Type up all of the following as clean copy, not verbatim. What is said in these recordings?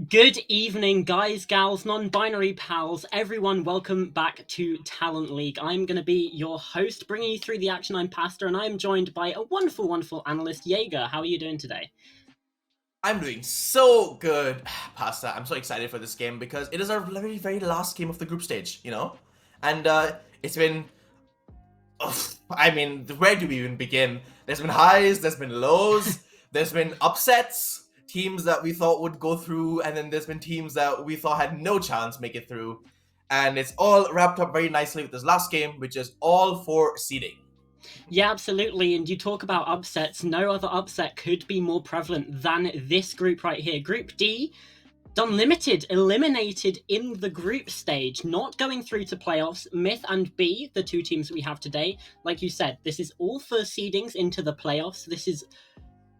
Good evening, guys, gals, non-binary pals, everyone. Welcome back to Talent League. I'm going to be your host, bringing you through the action. I'm Pastor, and I'm joined by a wonderful, wonderful analyst, Jaeger. How are you doing today? I'm doing so good, Pasta. I'm so excited for this game because it is our very, very last game of the group stage, And it's been. Where do we even begin? There's been highs, there's been lows, there's been upsets, teams that we thought would go through, and then there's been teams that we thought had no chance make it through. And it's all wrapped up very nicely with this last game, which is all for seeding. Yeah, absolutely. And you talk about upsets. No other upset could be more prevalent than this group right here. Group D, Unlimited eliminated in the group stage, not going through to playoffs. Myth and B, the two teams we have today, like you said, this is all for seedings into the playoffs.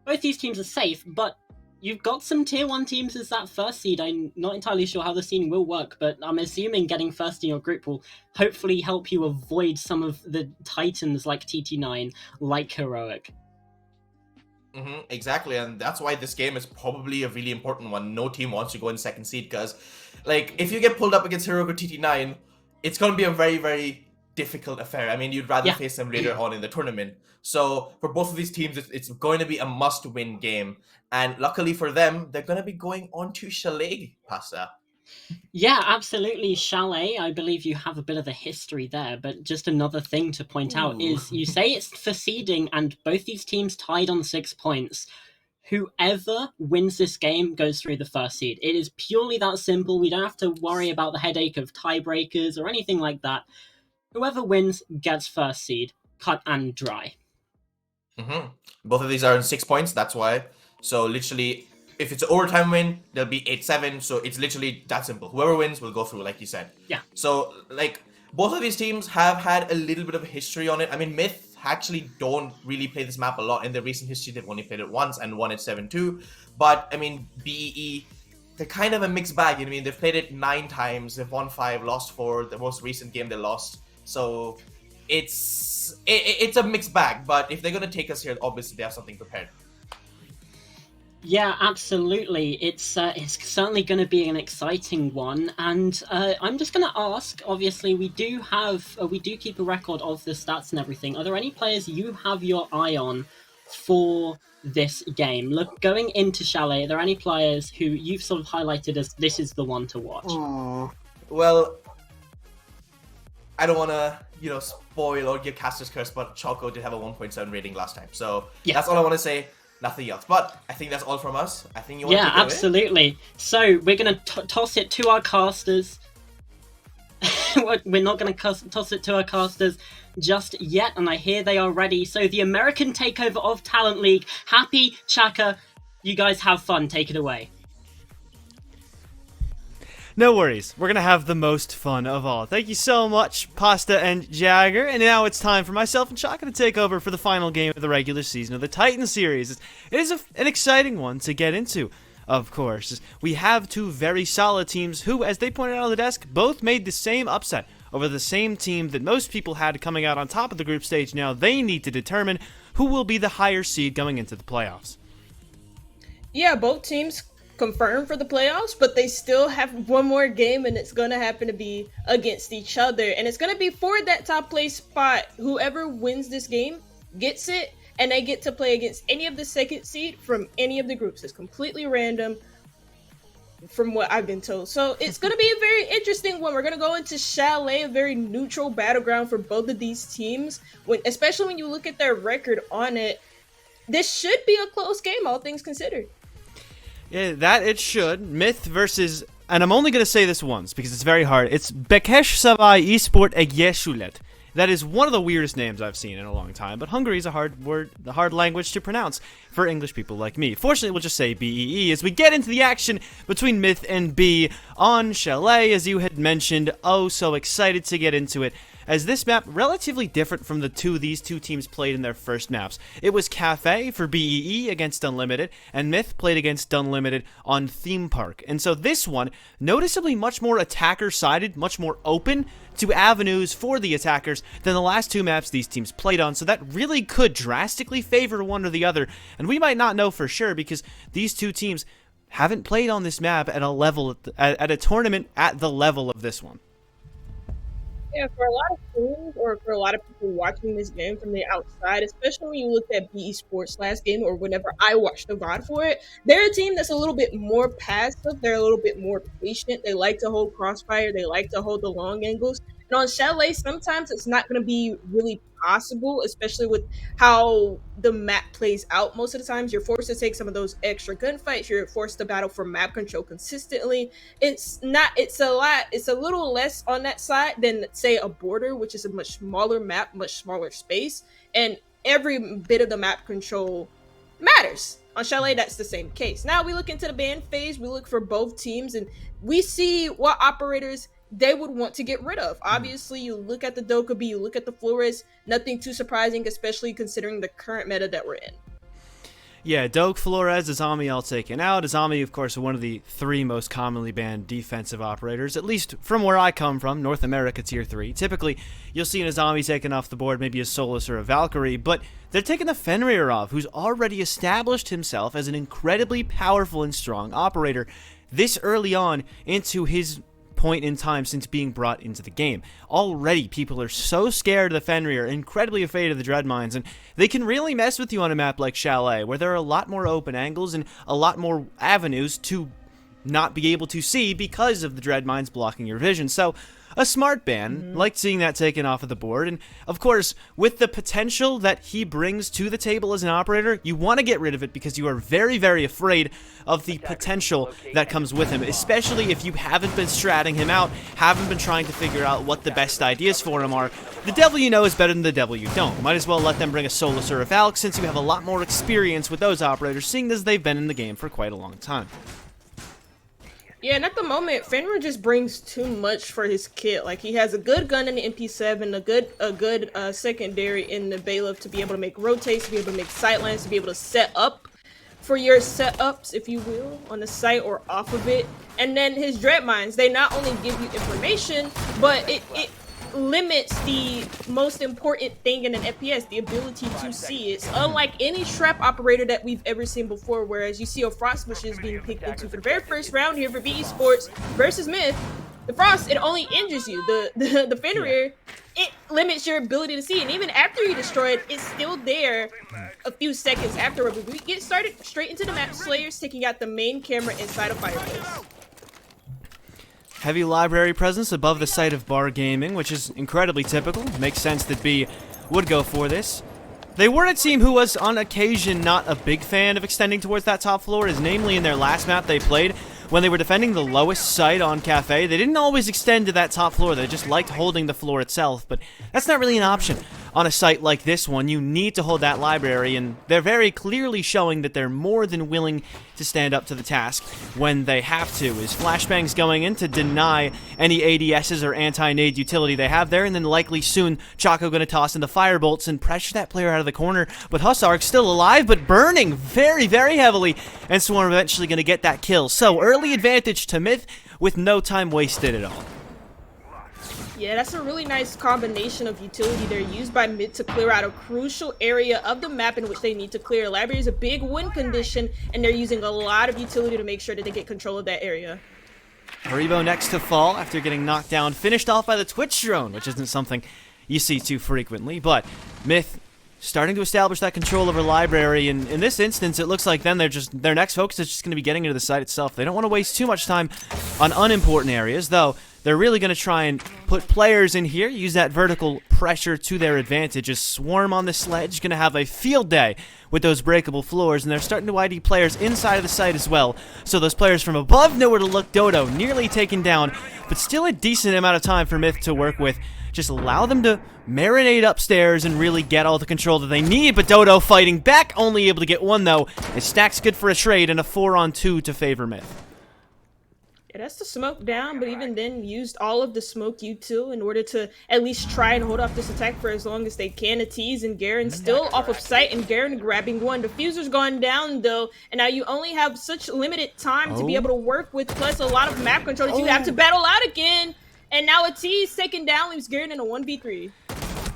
Both these teams are safe, but you've got some tier 1 teams as that first seed. I'm not entirely sure how the seeding will work, but I'm assuming getting first in your group will hopefully help you avoid some of the titans like TT9, like Heroic. Exactly, and that's why this game is probably a really important one. No team wants to go in second seed because, if you get pulled up against Heroic or TT9, it's going to be a very, very difficult affair. I mean, you'd rather face them later on in the tournament. So for both of these teams, it's going to be a must-win game. And luckily for them, they're going to be going on to Chalet, Pasta. Yeah, absolutely. Chalet, I believe you have a bit of a history there, but just another thing to point out is you say it's for seeding, and both these teams tied on 6 points. Whoever wins this game goes through the first seed. It is purely that simple. We don't have to worry about the headache of tiebreakers or anything like that. Whoever wins gets first seed, cut and dry. Both of these are in 6 points, that's why. So literally, if it's an overtime win, there'll be 8-7. So it's literally that simple. Whoever wins will go through, like you said. Yeah. So, both of these teams have had a little bit of a history on it. I mean, Myth actually don't really play this map a lot. In their recent history, they've only played it once and won it 7-2. But, I mean, BEE, they're kind of a mixed bag. They've played it 9 times. They've won 5, lost 4. The most recent game they lost. So, it's a mixed bag. But if they're going to take us here, obviously they have something prepared. Yeah, absolutely. It's certainly going to be an exciting one, and I'm just going to ask. Obviously, we do keep a record of the stats and everything. Are there any players you have your eye on for this game? Look, going into Chalet, are there any players who you've sort of highlighted as this is the one to watch? Well, I don't want to spoil or give Caster's Curse, but Choco did have a 1.7 rating last time, so yeah. That's all I want to say. Nothing else. But I think that's all from us. I think you want to take it away? Absolutely. So we're going to toss it to our casters. We're not going to toss it to our casters just yet, and I hear they are ready. So the American takeover of Talent League. Happy Chaka. You guys have fun. Take it away. No worries, we're gonna have the most fun of all. Thank you so much, Pasta and Jagger. And now it's time for myself and Chaka to take over for the final game of the regular season of the Titan series. It is an exciting one to get into, of course. We have two very solid teams who, as they pointed out on the desk, both made the same upset over the same team that most people had coming out on top of the group stage. Now they need to determine who will be the higher seed going into the playoffs. Yeah, both teams confirmed for the playoffs, but they still have one more game, and it's going to happen to be against each other, and it's going to be for that top place spot. Whoever wins this game gets it, and they get to play against any of the second seed from any of the groups. It's completely random from what I've been told, so it's going to be a very interesting one. We're going to go into Chalet, a very neutral battleground for both of these teams, especially when you look at their record on it. This should be a close game, all things considered. Yeah, that it should. Myth versus, and I'm only going to say this once because it's very hard. It's Békéscsabai Esports Egyesület. That is one of the weirdest names I've seen in a long time, but Hungary is a hard language to pronounce for English people like me. Fortunately, we'll just say BEE as we get into the action between Myth and B on Chalet, as you had mentioned. Oh, so excited to get into it, as this map relatively different from these two teams played in their first maps. It was Cafe for BEE against Unlimited, and Myth played against Unlimited on Theme Park. And so this one, noticeably much more attacker-sided, much more open to avenues for the attackers than the last two maps these teams played on, so that really could drastically favor one or the other, and we might not know for sure because these two teams haven't played on this map at a level at a tournament at the level of this one. Yeah, for a lot of teams or for a lot of people watching this game from the outside, especially when you look at Esports last game or whenever I watched the VOD for it, they're a team that's a little bit more passive. They're a little bit more patient. They like to hold crossfire. They like to hold the long angles. And on Chalet, sometimes it's not going to be really possible, especially with how the map plays out. Most of the times, you're forced to take some of those extra gunfights. You're forced to battle for map control consistently. It's a little less on that side than, say, a border, which is a much smaller map, much smaller space, and every bit of the map control matters. On Chalet, that's the same case. Now we look into the ban phase, we look for both teams, and we see what operators they would want to get rid of. Obviously, you look at the Dokkaebi, you look at the Flores, nothing too surprising, especially considering the current meta that we're in. Yeah, Doke, Flores, Azami all taken out. Azami, of course, one of the 3 most commonly banned defensive operators, at least from where I come from, North America Tier 3. Typically, you'll see an Azami taken off the board, maybe a Solus or a Valkyrie, but they're taking the Fenrir off, who's already established himself as an incredibly powerful and strong operator this early on into his point in time since being brought into the game. Already, people are so scared of the Fenrir, incredibly afraid of the Dread Mines, and they can really mess with you on a map like Chalet, where there are a lot more open angles and a lot more avenues to not be able to see because of the Dread Mines blocking your vision. So, a smart ban, liked seeing that taken off of the board, and of course, with the potential that he brings to the table as an operator, you want to get rid of it because you are very, very afraid of the potential that comes with him, especially if you haven't been stratting him out, haven't been trying to figure out what the best ideas for him are. The devil you know is better than the devil you don't. Might as well let them bring a Solus or a Valk since you have a lot more experience with those operators, seeing as they've been in the game for quite a long time. Yeah, and at the moment, Fenrir just brings too much for his kit. Like, he has a good gun in the MP7, a good secondary in the Bailiff to be able to make rotates, to be able to make sightlines, to be able to set up for your setups, if you will, on the site or off of it. And then his Dread Mines, they not only give you information, but it limits the most important thing in an FPS, the ability to see. It's unlike any trap operator that we've ever seen before, whereas you see a Frost Bushes being picked into for the very first round here for Esports versus Myth. The Frost, it only injures you. The Fenrir, it limits your ability to see, and even after you destroy it, it's still there a few seconds afterward. But we get started straight into the map. Slayer's taking out the main camera inside of Fireplace. Heavy library presence above the site of Bar Gaming, which is incredibly typical. Makes sense that B would go for this. They were a team who was, on occasion, not a big fan of extending towards that top floor, as namely in their last map they played, when they were defending the lowest site on Cafe, they didn't always extend to that top floor. They just liked holding the floor itself, but that's not really an option. On a site like this one, you need to hold that library, and they're very clearly showing that they're more than willing to stand up to the task when they have to. Is Flashbang's going in to deny any ADSs or anti-nade utility they have there, and then likely soon Choco going to toss in the firebolts and pressure that player out of the corner. But Hussark's still alive, but burning very, very heavily, and Swarm eventually going to get that kill. So early advantage to Myth with no time wasted at all. Yeah, that's a really nice combination of utility there used by Mid to clear out a crucial area of the map in which they need to clear. Library is a big win condition, and they're using a lot of utility to make sure that they get control of that area. Haribo next to fall after getting knocked down, finished off by the Twitch drone, which isn't something you see too frequently, but Myth starting to establish that control over library, and in this instance, it looks like then their next focus is just going to be getting into the site itself. They don't want to waste too much time on unimportant areas, though they're really going to try and put players in here, use that vertical pressure to their advantage. As Swarm on the sledge going to have a field day with those breakable floors, and they're starting to ID players inside of the site as well. So those players from above know where to look. Dodo nearly taken down, but still a decent amount of time for Myth to work with. Just allow them to marinate upstairs and really get all the control that they need, but Dodo fighting back, only able to get one though. His stack's good for a trade and a 4-on-2 to favor Myth. Yeah, that's the smoke down, but even then used all of the smoke util in order to at least try and hold off this attack for as long as they can. Atiz and Garen still off of sight, and Garen grabbing one. Diffuser's gone down though, and now you only have such limited time to be able to work with, plus a lot of map control that you have to battle out again. And now Atiz taken down, leaves Garen in a 1v3.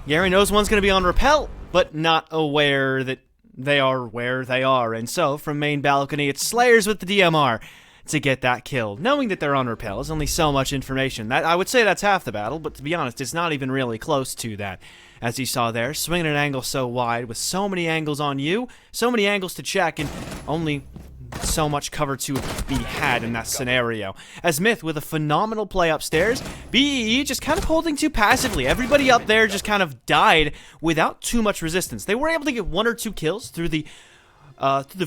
Garen knows one's going to be on repel, but not aware that they are where they are. And so, from main balcony, it's Slayers with the DMR to get that kill. Knowing that they're on repel is only so much information. I would say that's half the battle, but to be honest, it's not even really close to that. As you saw there, swinging an angle so wide with so many angles on you, so many angles to check, and only so much cover to be had in that scenario. As Myth with a phenomenal play upstairs, BEE just kind of holding too passively. Everybody up there just kind of died without too much resistance. They were able to get 1 or 2 kills through the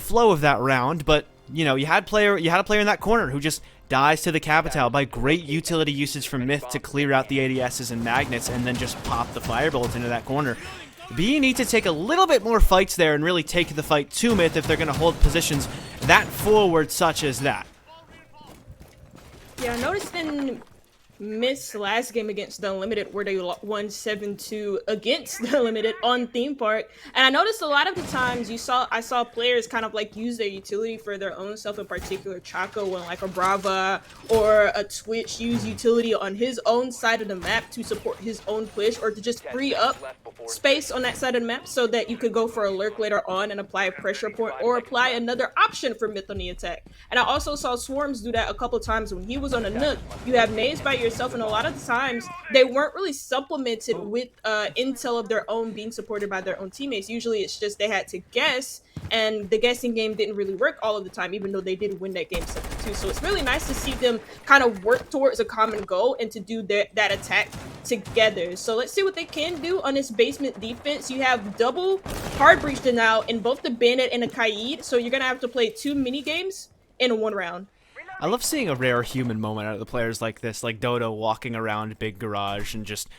flow of that round, but you know, you had a player in that corner who just dies to the Capital by great utility usage from Myth to clear out the ADSs and magnets and then just pop the firebolt into that corner. BE need to take a little bit more fights there and really take the fight to Myth if they're going to hold positions that forward such as that. Yeah, I noticed in Myth's last game against the Unlimited where they won 7-2 against the Unlimited on Theme Park, and I noticed a lot of the times I saw players kind of like use their utility for their own self, in particular Chaco, when like a Brava or a Twitch use utility on his own side of the map to support his own push or to just free up space on that side of the map so that you could go for a lurk later on and apply a pressure point or apply another option for Myth on the attack. And I also saw Swarms do that a couple times when he was on a Nook. You have nades by yourself, and a lot of the times they weren't really supplemented with intel of their own being supported by their own teammates. Usually it's just they had to guess, and the guessing game didn't really work all of the time, even though they did win that game 7-2. So it's really nice to see them kind of work towards a common goal and to do that attack together. So let's see what they can do on this basement defense. You have double hard breach now in both the Bandit and the Kaid, so you're gonna have to play 2 mini games in 1 round. I love seeing a rare human moment out of the players like this, like Dodo walking around Big Garage and just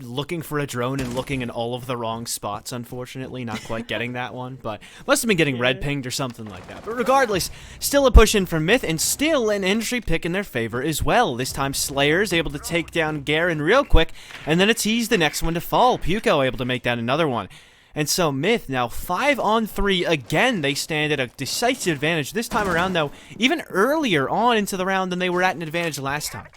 looking for a drone and looking in all of the wrong spots, unfortunately. Not quite getting that one, but must have been getting red pinged or something like that. But regardless, still a push in from Myth and still an entry pick in their favor as well. This time Slayer's able to take down Garen real quick, and then it's he's the next one to fall. Puko able to make that another one. And so Myth now 5-on-3 again. They stand at a decisive advantage this time around, though, even earlier on into the round than they were at an advantage last time.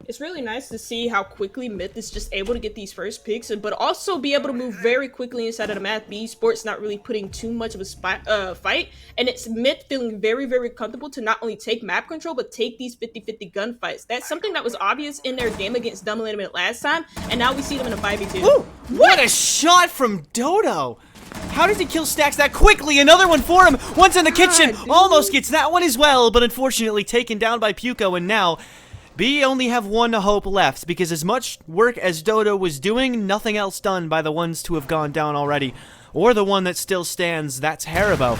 It's really nice to see how quickly Myth is just able to get these first picks, but also be able to move very quickly inside of the map. Esports not really putting too much of a fight, and it's Myth feeling very, very comfortable to not only take map control, but take these 50-50 gunfights. That's something that was obvious in their game against Dumb Limit last time, and now we see them in a 5v2. Ooh, what a shot from Dodo! How does he kill Stacks that quickly? Another one for him! One's in the kitchen! Almost gets that one as well, but unfortunately taken down by Puko, and now B only have 1 hope left, because as much work as Dodo was doing, nothing else done by the ones to have gone down already. Or the one that still stands, that's Haribo.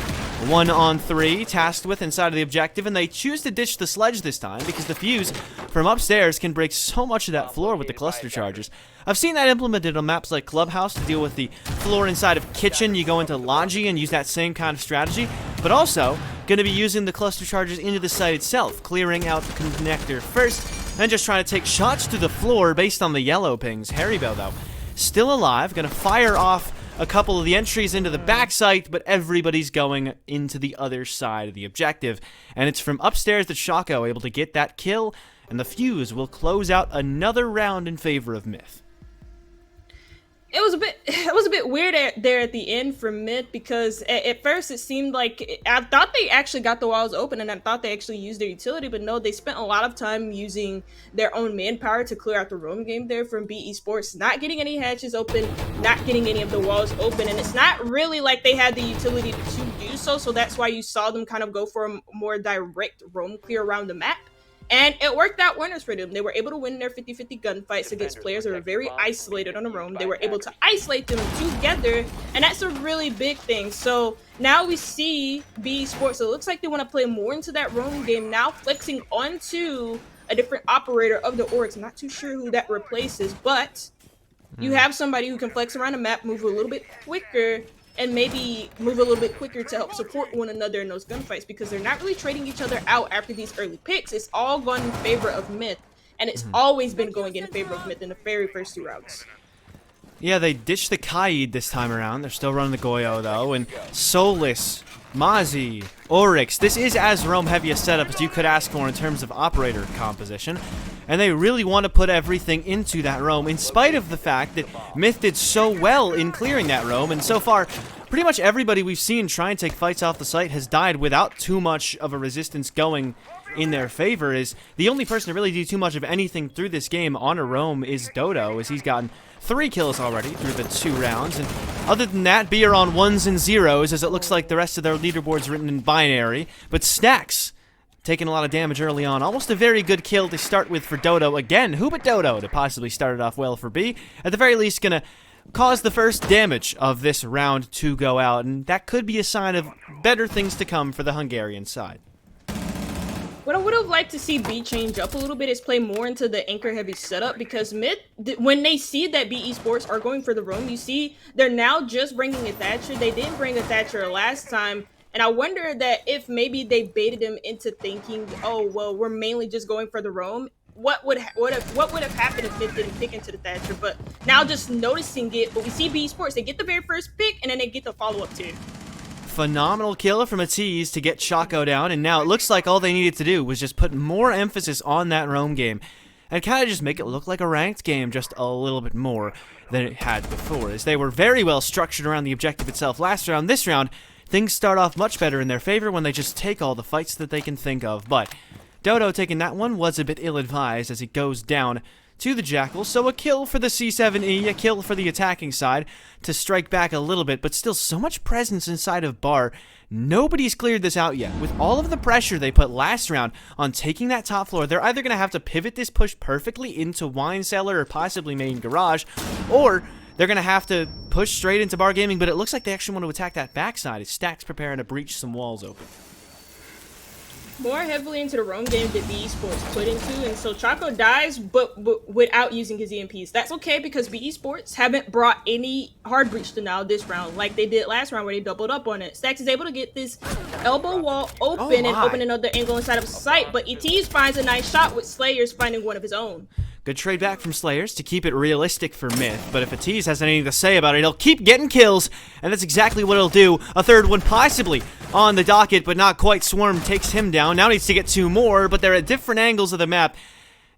1-on-3, tasked with inside of the objective, and they choose to ditch the sledge this time, because the fuse from upstairs can break so much of that floor with the cluster charges. I've seen that implemented on maps like Clubhouse to deal with the floor inside of Kitchen. You go into Logi and use that same kind of strategy, but also going to be using the cluster charges into the site itself, clearing out the connector first, and just trying to take shots to the floor based on the yellow pings. Haribo, though, still alive, going to fire off a couple of the entries into the back site, but everybody's going into the other side of the objective. And it's from upstairs that Shaco able to get that kill, and the fuse will close out another round in favor of Myth. It was a bit weird there at the end for Myth, because at first it seemed like I thought they actually got the walls open and I thought they actually used their utility, but no, they spent a lot of time using their own manpower to clear out the roam game there from Békéscsabai, not getting any hatches open, not getting any of the walls open, and it's not really like they had the utility to do so, so that's why you saw them kind of go for a more direct roam clear around the map. And it worked out wonders for them. They were able to win their 50-50 gunfights against players that were very isolated on the roam. They were able to isolate them together, and that's a really big thing. So now we see Békéscsabai. It looks like they want to play more into that roam game, now flexing onto a different operator of the orgs. I'm not too sure who that replaces, but you have somebody who can flex around the map, move a little bit quicker, and maybe move a little bit quicker to help support one another in those gunfights, because they're not really trading each other out after these early picks. It's all gone in favor of Myth, and it's always been going in favor of Myth in the very first 2 rounds. Yeah, they ditched the Kaid this time around. They're still running the Goyo, though, and Solus, Mazi, Oryx. This is as roam heavy a setup as you could ask for in terms of operator composition, and they really want to put everything into that roam, in spite of the fact that Myth did so well in clearing that roam, and so far pretty much everybody we've seen try and take fights off the site has died without too much of a resistance going in their favor. Is the only person to really do too much of anything through this game on a roam is Dodo, as he's gotten 3 kills already through the 2 rounds. And other than that, B are on 1s and 0s, as it looks like the rest of their leaderboard's written in binary. But Stacks taking a lot of damage early on. Almost a very good kill to start with for Dodo. Again, who but Dodo to possibly start it off well for B. At the very least, gonna cause the first damage of this round to go out, and that could be a sign of better things to come for the Hungarian side. What I would have liked to see B change up a little bit is play more into the anchor heavy setup, because mid, when they see that B Esports are going for the roam, you see they're now just bringing a Thatcher. They didn't bring a Thatcher last time, and I wonder that if maybe they baited him into thinking, oh well, we're mainly just going for the roam. What would have happened if mid didn't pick into the Thatcher? But now just noticing it, but we see B Esports, they get the very first pick and then they get the follow up too. Phenomenal kill from a tease to get Choco down, and now it looks like all they needed to do was just put more emphasis on that roam game and kind of just make it look like a ranked game just a little bit more than it had before, as they were very well structured around the objective itself last round. This round, things start off much better in their favor when they just take all the fights that they can think of, but Dodo taking that one was a bit ill-advised as he goes down to the Jackal. So a kill for the C7E, a kill for the attacking side to strike back a little bit, but still so much presence inside of Bar. Nobody's cleared this out yet. With all of the pressure they put last round on taking that top floor, they're either going to have to pivot this push perfectly into Wine Cellar or possibly main garage, or they're going to have to push straight into Bar Gaming, but it looks like they actually want to attack that backside as Stack's preparing to breach some walls open. More heavily into the roam game that B Esports put into, and so Choco dies, but without using his EMPs. That's okay, because B Esports haven't brought any hard breach to now this round, like they did last round where they doubled up on it. Stacks is able to get this elbow wall open and open another angle inside of sight, but ETs finds a nice shot with Slayers finding one of his own. Good trade back from Slayers to keep it realistic for Myth, but if Atiz has anything to say about it, he'll keep getting kills, and that's exactly what he'll do. A third one possibly on the docket, but not quite. Swarm takes him down. Now needs to get 2 more, but they're at different angles of the map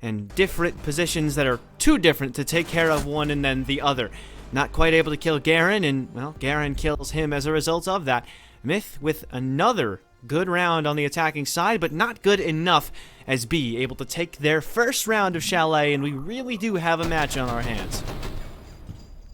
and different positions that are too different to take care of one and then the other. Not quite able to kill Garen, and, well, Garen kills him as a result of that. Myth with another good round on the attacking side, but not good enough as B able to take their first round of Chalet, and we really do have a match on our hands.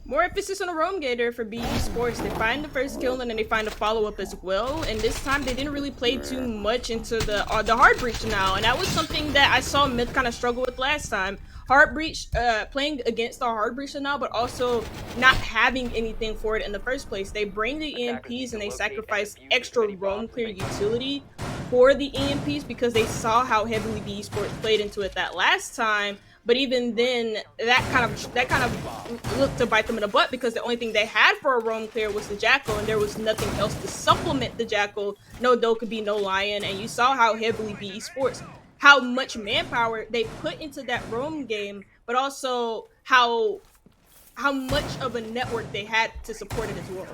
More emphasis on the roam gator for B Esports. They find the first kill and then they find a follow-up as well, and this time they didn't really play too much into the hard breach now, and that was something that I saw Myth kind of struggle with last time. Hard breach, playing against the hard breach now, but also not having anything for it in the first place. They bring the EMPs and they sacrifice extra roam clear utility for the EMPs because they saw how heavily B Esports played into it that last time. But even then, that kind of looked to bite them in the butt, because the only thing they had for a roam clear was the Jackal, and there was nothing else to supplement the Jackal. No Dokkaebi, no Lion, and you saw how heavily B Esports, how much manpower they put into that roam game, but also how much of a network they had to support it as well.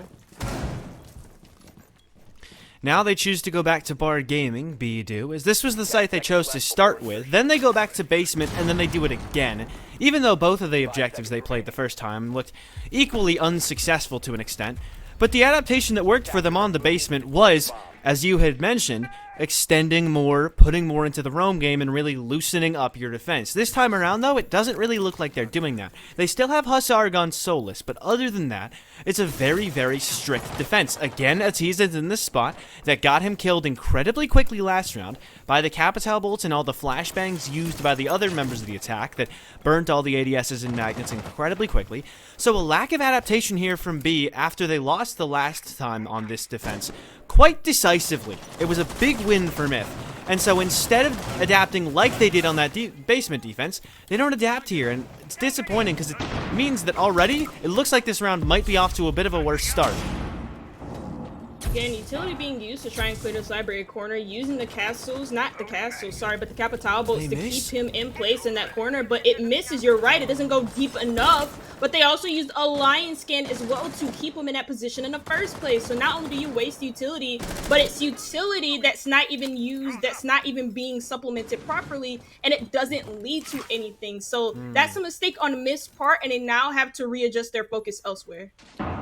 Now they choose to go back to Bar Gaming, B do, as this was the site they chose to start with. Then they go back to Basement, and then they do it again. Even though both of the objectives they played the first time looked equally unsuccessful to an extent. But the adaptation that worked for them on the Basement was, as you had mentioned, extending more, putting more into the roam game, and really loosening up your defense. This time around, though, it doesn't really look like they're doing that. They still have Hussargon Solus, but other than that, it's a very, very strict defense. Again, Atiz is in this spot that got him killed incredibly quickly last round by the Capital Bolts and all the flashbangs used by the other members of the attack that burnt all the ADSs and magnets incredibly quickly. So a lack of adaptation here from B after they lost the last time on this defense quite decisively. It was a big win for Myth. And so instead of adapting like they did on that Basement defense, they don't adapt here, and it's disappointing because it means that already it looks like this round might be off to a bit of a worse start. again, utility being used to try and clear this library corner, using the castles, not the castles, sorry, but the capital boats to keep him in place in that corner, but it misses, you're right, it doesn't go deep enough, but they also used a lion scan as well to keep him in that position in the first place. So not only do you waste utility, but it's utility that's not even used, that's not even being supplemented properly, and it doesn't lead to anything. So that's a mistake on Mist's part, and they now have to readjust their focus elsewhere.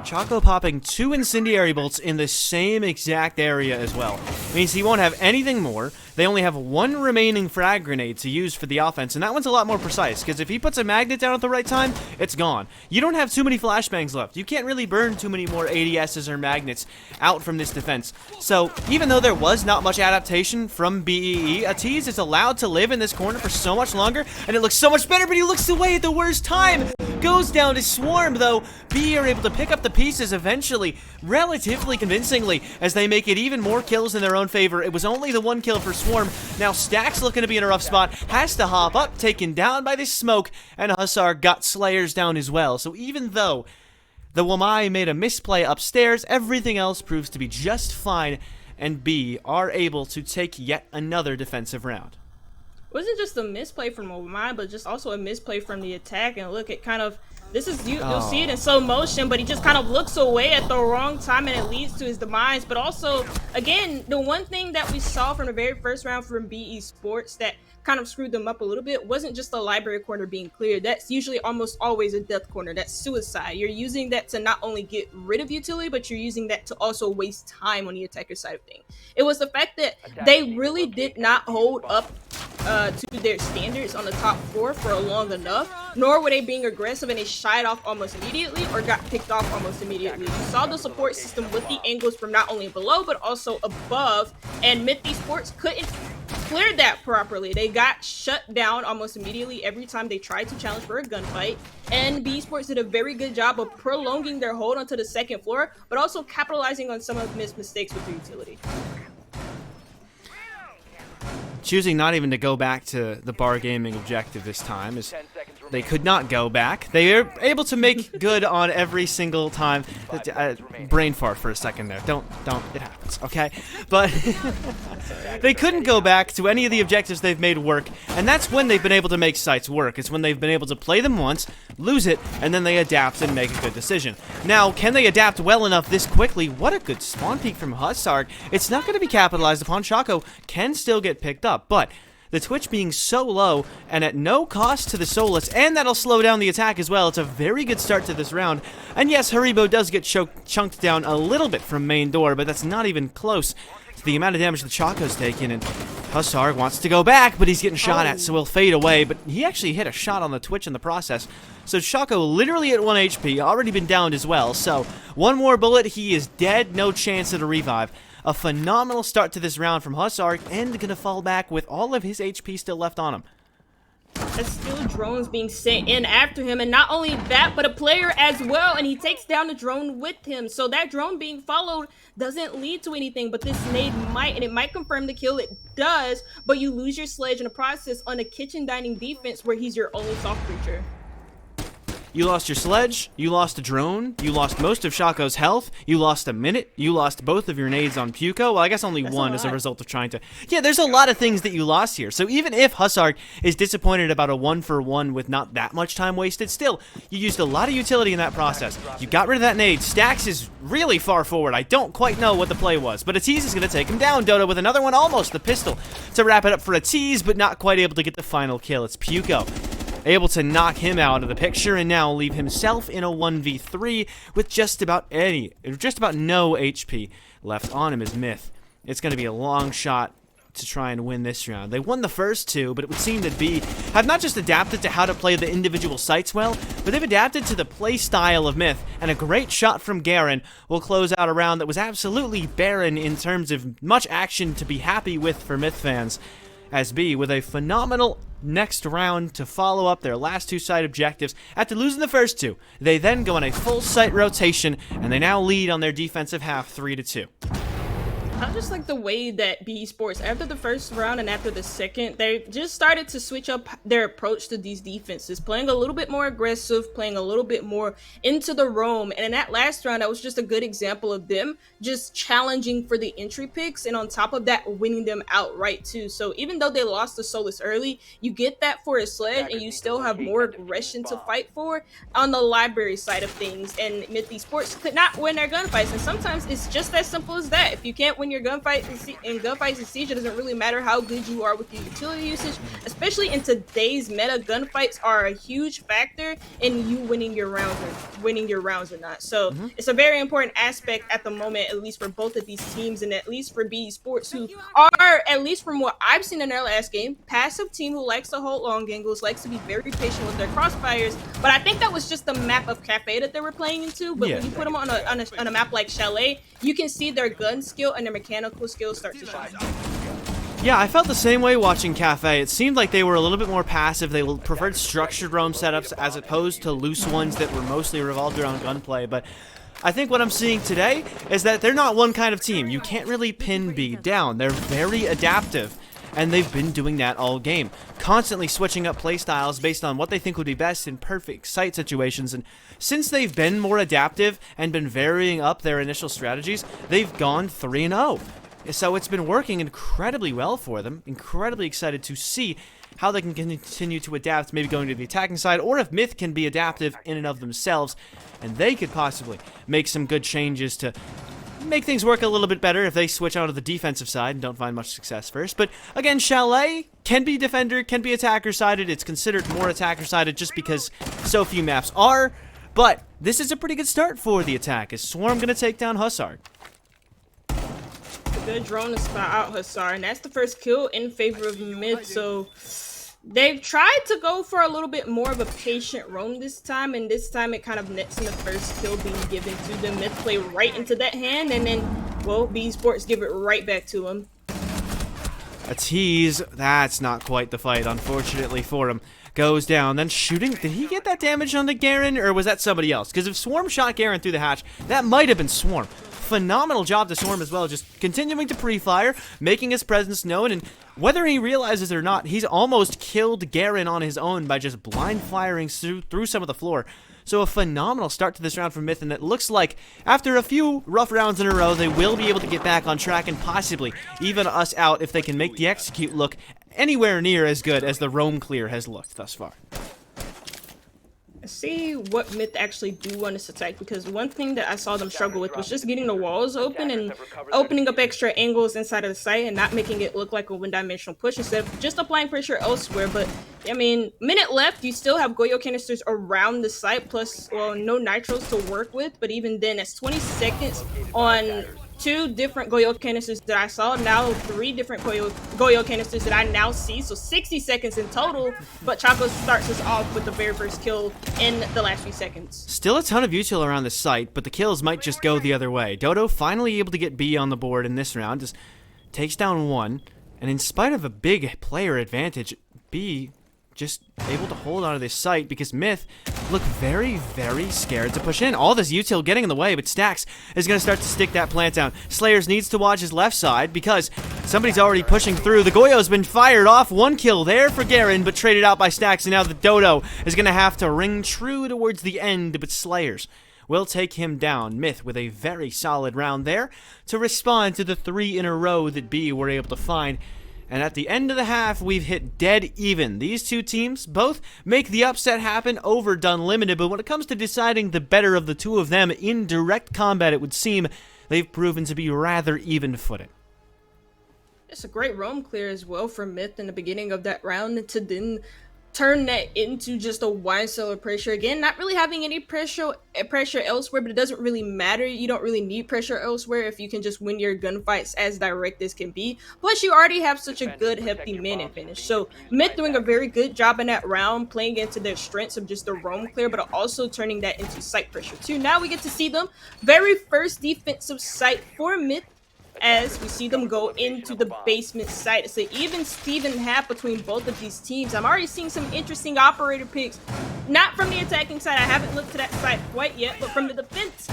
Choco popping 2 incendiary bolts in the same exact area as well. Means he won't have anything more. They only have 1 remaining frag grenade to use for the offense, and that one's a lot more precise, because if he puts a magnet down at the right time, it's gone. You don't have too many flashbangs left. You can't really burn too many more ADSs or magnets out from this defense. So, even though there was not much adaptation from BEE, Atiz is allowed to live in this corner for so much longer, and it looks so much better, but he looks away at the worst time! Goes down to Swarm, though. BE are able to pick up the pieces eventually, relatively convincingly, as they make it even more kills in their own favor. It was only the 1 kill for Swarm. Now Stack's looking to be in a rough spot, has to hop up, taken down by this smoke, and Hussar got Slayers down as well. So even though the Wamai made a misplay upstairs, everything else proves to be just fine, and B are able to take yet another defensive round. It wasn't just a misplay from Wamai, but just also a misplay from the attack, and look, it kind of, this is, you'll see it in slow motion, but he just kind of looks away at the wrong time, and it leads to his demise. But also, again, the one thing that we saw from the very first round from BE Sports that kind of screwed them up a little bit wasn't just the library corner being cleared. That's usually almost always a death corner. That's suicide. You're using that to not only get rid of utility, but you're using that to also waste time on the attacker side of things. It was the fact that they really did not hold up to their standards on the top 4 for long enough, nor were they being aggressive, and they shied off almost immediately or got picked off almost immediately. You saw the support system with the angles from not only below but also above, and Myth Esports couldn't clear that properly. They got shut down almost immediately every time they tried to challenge for a gunfight, and BE Sports did a very good job of prolonging their hold onto the second floor, but also capitalizing on some of Myth's mistakes with the utility. Choosing not even to go back to the bar gaming objective this time is they could not go back. They are able to make good on every single time. Brain fart for a second there. Don't, it happens, okay? But they couldn't go back to any of the objectives they've made work, and that's when they've been able to make sites work. It's when they've been able to play them once, lose it, and then they adapt and make a good decision. Now, can they adapt well enough this quickly? What a good spawn peek from Hussarg. It's not going to be capitalized upon. Choco can still get picked up, but the Twitch being so low and at no cost to the Solus, and that'll slow down the attack as well. It's a very good start to this round. And yes, Haribo does get chunked down a little bit from main door, but that's not even close to the amount of damage the Choco's taken. And Hussarg wants to go back, but he's getting shot at, so he'll fade away. But he actually hit a shot on the Twitch in the process. So Choco literally at 1 HP, already been downed as well. So one more bullet, he is dead, no chance at a revive. A phenomenal start to this round from Hussarg, and gonna fall back with all of his HP still left on him. There's still drones being sent in after him, and not only that, but a player as well, and he takes down the drone with him. So that drone being followed doesn't lead to anything, but this nade might, and it might confirm the kill. It does, but you lose your sledge in the process on a kitchen dining defense where he's your only soft creature. You lost your sledge, you lost a drone, you lost most of Choco's health, you lost a minute, you lost both of your nades on Puko. Well, I guess only one as a result of trying to... Yeah, there's a lot of things that you lost here. So even if Hussarg is disappointed about a 1-for-1 with not that much time wasted, still, you used a lot of utility in that process. You got rid of that nade. Stacks is really far forward. I don't quite know what the play was, but Atiz is going to take him down. Dodo with another one, almost the pistol to wrap it up for Atiz, but not quite able to get the final kill. It's Puko able to knock him out of the picture and now leave himself in a 1v3 with just about no HP left on him as Myth. It's going to be a long shot to try and win this round. They won the first 2, but it would seem that B have not just adapted to how to play the individual sites well, but they've adapted to the play style of Myth, and a great shot from Garen will close out a round that was absolutely barren in terms of much action to be happy with for Myth fans, as B, with a phenomenal next round to follow up their last 2 site objectives. After losing the first 2, they then go on a full site rotation, and they now lead on their defensive half 3-2. I just like the way that B Esports, after the first round and after the second, they just started to switch up their approach to these defenses, playing a little bit more aggressive, playing a little bit more into the roam. And in that last round, that was just a good example of them just challenging for the entry picks, and on top of that, winning them outright too. So even though they lost to Solus early, you get that for a Sledge, and you still have more aggression to fight for on the library side of things. And Myth Esports could not win their gunfights, and sometimes it's just as simple as that. If you can't win your gunfights in Siege, it doesn't really matter how good you are with your utility usage, especially in today's meta. Gunfights are a huge factor in you winning your rounds or not. So it's a very important aspect at the moment, at least for both of these teams, and at least for B Esports, who are, at least from what I've seen in their last game, passive team who likes to hold long angles, likes to be very patient with their crossfires. But I think that was just the map of Cafe that they were playing into. But when you put them on a map like Chalet, you can see their gun skill and their mechanical skills start to shine. Yeah, I felt the same way watching Cafe. It seemed like they were a little bit more passive. They preferred structured roam setups as opposed to loose ones that were mostly revolved around gunplay. But I think what I'm seeing today is that they're not one kind of team. You can't really pin B down. They're very adaptive, and they've been doing that all game, constantly switching up playstyles based on what they think would be best in perfect site situations. And since they've been more adaptive and been varying up their initial strategies, they've gone 3-0. So it's been working incredibly well for them. Incredibly excited to see how they can continue to adapt, maybe going to the attacking side, or if Myth can be adaptive in and of themselves, and they could possibly make some good changes to make things work a little bit better if they switch onto the defensive side and don't find much success first. But again, Chalet can be defender, can be attacker-sided. It's considered more attacker-sided just because so few maps are, but this is a pretty good start for the attack. Is Swarm going to take down Hussar? Good drone to spot out Hussar, and that's the first kill in favor of Myth. So they've tried to go for a little bit more of a patient roam this time, and this time it kind of nets in the first kill being given to them. Myth play right into that hand, and then, well, B Esports give it right back to him. A tease. That's not quite the fight, unfortunately for him. Goes down, then shooting. Did he get that damage on the Garen, or was that somebody else? Because if Swarm shot Garen through the hatch, that might have been Swarm. Phenomenal job to Swarm as well, just continuing to pre-fire, making his presence known, and whether he realizes it or not, he's almost killed Garen on his own by just blind firing through some of the floor. So a phenomenal start to this round for Myth, and it looks like after a few rough rounds in a row, they will be able to get back on track and possibly even us out if they can make the execute look anywhere near as good as the roam clear has looked thus far. See what Myth actually do on this attack, because one thing that I saw them struggle with was just getting the walls open and opening up extra angles inside of the site and not making it look like a one-dimensional push, instead of just applying pressure elsewhere. But I mean, minute left, you still have Goyo canisters around the site, plus, well, no nitros to work with, but even then, it's 20 seconds on 2 different Goyo canisters that I saw, now 3 different Goyo canisters that I now see, so 60 seconds in total, but Choco starts us off with the very first kill in the last few seconds. Still a ton of util around the site, but the kills might just go the other way. Dodo finally able to get B on the board in this round, just takes down 1, and in spite of a big player advantage, B just able to hold onto this site because Myth look very, very scared to push in. All this util getting in the way, but Stax is going to start to stick that plant down. Slayers needs to watch his left side because somebody's already pushing through. The Goyo's been fired off. 1 kill there for Garen, but traded out by Stax, and now the Dodo is going to have to ring true towards the end, but Slayers will take him down. Myth with a very solid round there to respond to the 3 in a row that B were able to find. And at the end of the half, we've hit dead even. These two teams both make the upset happen over Dunlimited, but when it comes to deciding the better of the two of them in direct combat, it would seem they've proven to be rather even-footed. It's a great roam clear as well for Myth in the beginning of that round to then turn that into just a wide seller pressure. Again, not really having any pressure elsewhere, but it doesn't really matter. You don't really need pressure elsewhere if you can just win your gunfights as direct as can be. Plus, you already have such a good, hefty man advantage. So, Myth doing a very good job in that round, playing into their strengths of just the roam clear, but also turning that into site pressure too. Now we get to see them very first defensive site for Myth, as we see them go into the basement site. It's an even Steven half between both of these teams. I'm already seeing some interesting operator picks. Not from the attacking side. I haven't looked to that side quite yet, but from the defense,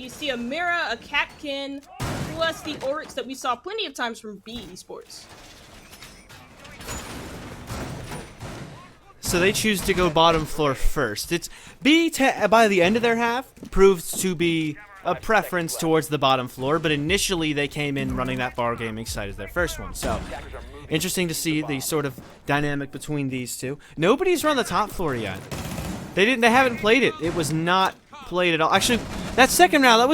you see a Mira, a Capkin, less the Oryx that we saw plenty of times from B Esports. So they choose to go bottom floor first. It's B by the end of their half proves to be a preference towards the bottom floor, but initially they came in running that bar gaming site as their first one. So interesting to see the sort of dynamic between these two. Nobody's run the top floor yet. They haven't played it. It was not played at all. Actually, that second round, that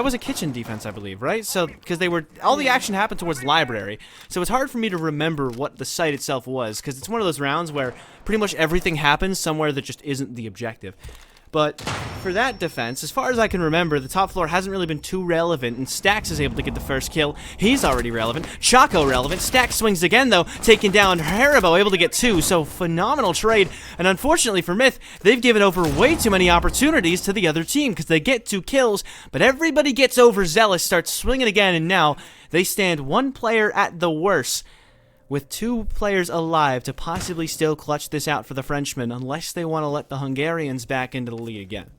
was a kitchen defense, I believe, right? So because all the action happened towards library, so it's hard for me to remember what the site itself was, because it's one of those rounds where pretty much everything happens somewhere that just isn't the objective. But for that defense, as far as I can remember, the top floor hasn't really been too relevant, and Stax is able to get the first kill. He's already relevant. Choco relevant. Stax swings again, though, taking down Haribo, able to get 2. So phenomenal trade. And unfortunately for Myth, they've given over way too many opportunities to the other team because they get 2 kills, but everybody gets overzealous, starts swinging again, and now they stand 1 player at the worst, with 2 players alive to possibly still clutch this out for the Frenchmen, unless they want to let the Hungarians back into the lead again.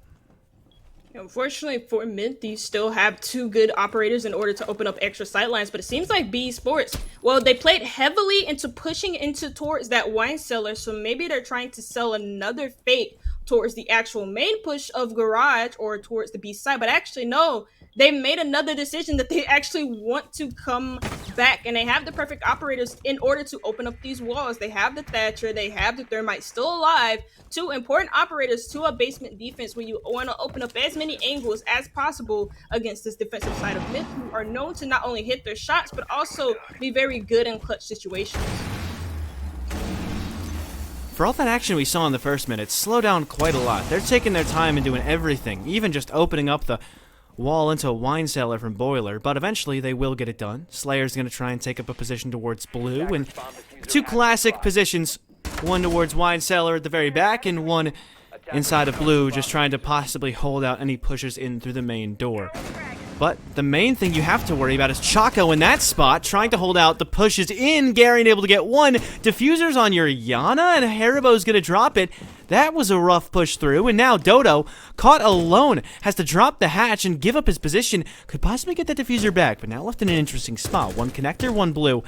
Unfortunately for Mint, you still have 2 good operators in order to open up extra sightlines, but it seems like B Sports, well, they played heavily into pushing towards that wine cellar, so maybe they're trying to sell another fate towards the actual main push of Garage or towards the B side, but actually no, they made another decision that they actually want to come back, and they have the perfect operators in order to open up these walls. They have the Thatcher, they have the Thermite still alive, 2 important operators to a basement defense where you want to open up as many angles as possible against this defensive side of Myth, who are known to not only hit their shots, but also be very good in clutch situations. For all that action we saw in the first minute, slow down quite a lot. They're taking their time and doing everything, even just opening up the wall into a wine cellar from Boiler, but eventually they will get it done. Slayer's going to try and take up a position towards Blue, and 2 classic positions, one towards wine cellar at the very back, and one inside of Blue, just trying to possibly hold out any pushes in through the main door. But the main thing you have to worry about is Choco in that spot, trying to hold out the pushes in. Gary able to get 1. Diffusers on your Yana, and Haribo's going to drop it. That was a rough push through, and now Dodo, caught alone, has to drop the hatch and give up his position. Could possibly get that diffuser back, but now left in an interesting spot. 1 connector, 1 blue,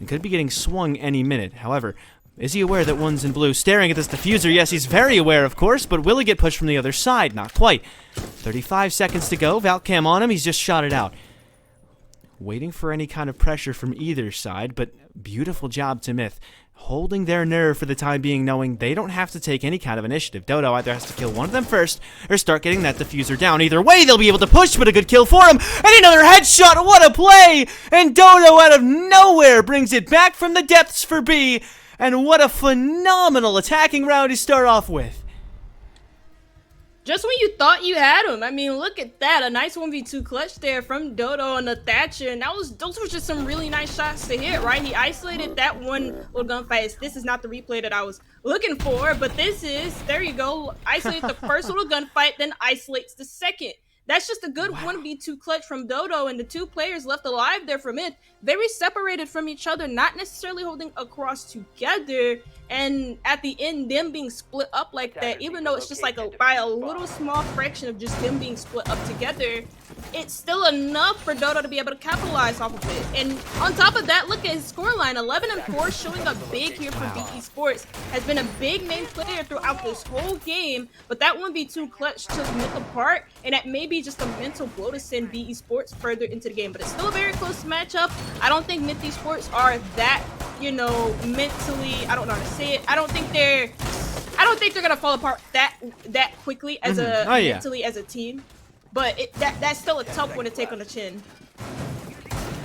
and could be getting swung any minute. However, is he aware that 1's in blue? Staring at this diffuser, yes, he's very aware, of course, but will he get pushed from the other side? Not quite. 35 seconds to go. Valcam on him, he's just shot it out. Waiting for any kind of pressure from either side, but beautiful job to Myth. Holding their nerve for the time being, knowing they don't have to take any kind of initiative. Dodo either has to kill one of them first, or start getting that diffuser down. Either way, they'll be able to push, but a good kill for him. And another headshot, what a play! And Dodo out of nowhere brings it back from the depths for B. And what a phenomenal attacking round to start off with. Just when you thought you had him. I mean, look at that. A nice 1v2 clutch there from Dodo and the Thatcher. And those were just some really nice shots to hit, right? He isolated that one little gunfight. This is not the replay that I was looking for, but this is, there you go. Isolate the first little gunfight, then isolates the second. That's just a good 1v2 clutch from Dodo, and the 2 players left alive there from it. Very separated from each other, not necessarily holding across together. And at the end, them being split up like that, even though it's just like by a little small fraction of just them being split up together, it's still enough for Dodo to be able to capitalize off of it. And on top of that, look at his scoreline, 11-4, showing up big here for Békéscsabai. Has been a big main player throughout this whole game, but that 1v2 clutch took Myth apart, and that may be just a mental blow to send Békéscsabai further into the game. But it's still a very close matchup. I don't think Békéscsabai are that, you know, mentally, I don't know how to say it. I don't think they're gonna fall apart that quickly as mentally as a team. But that's still a tough one to take on the chin.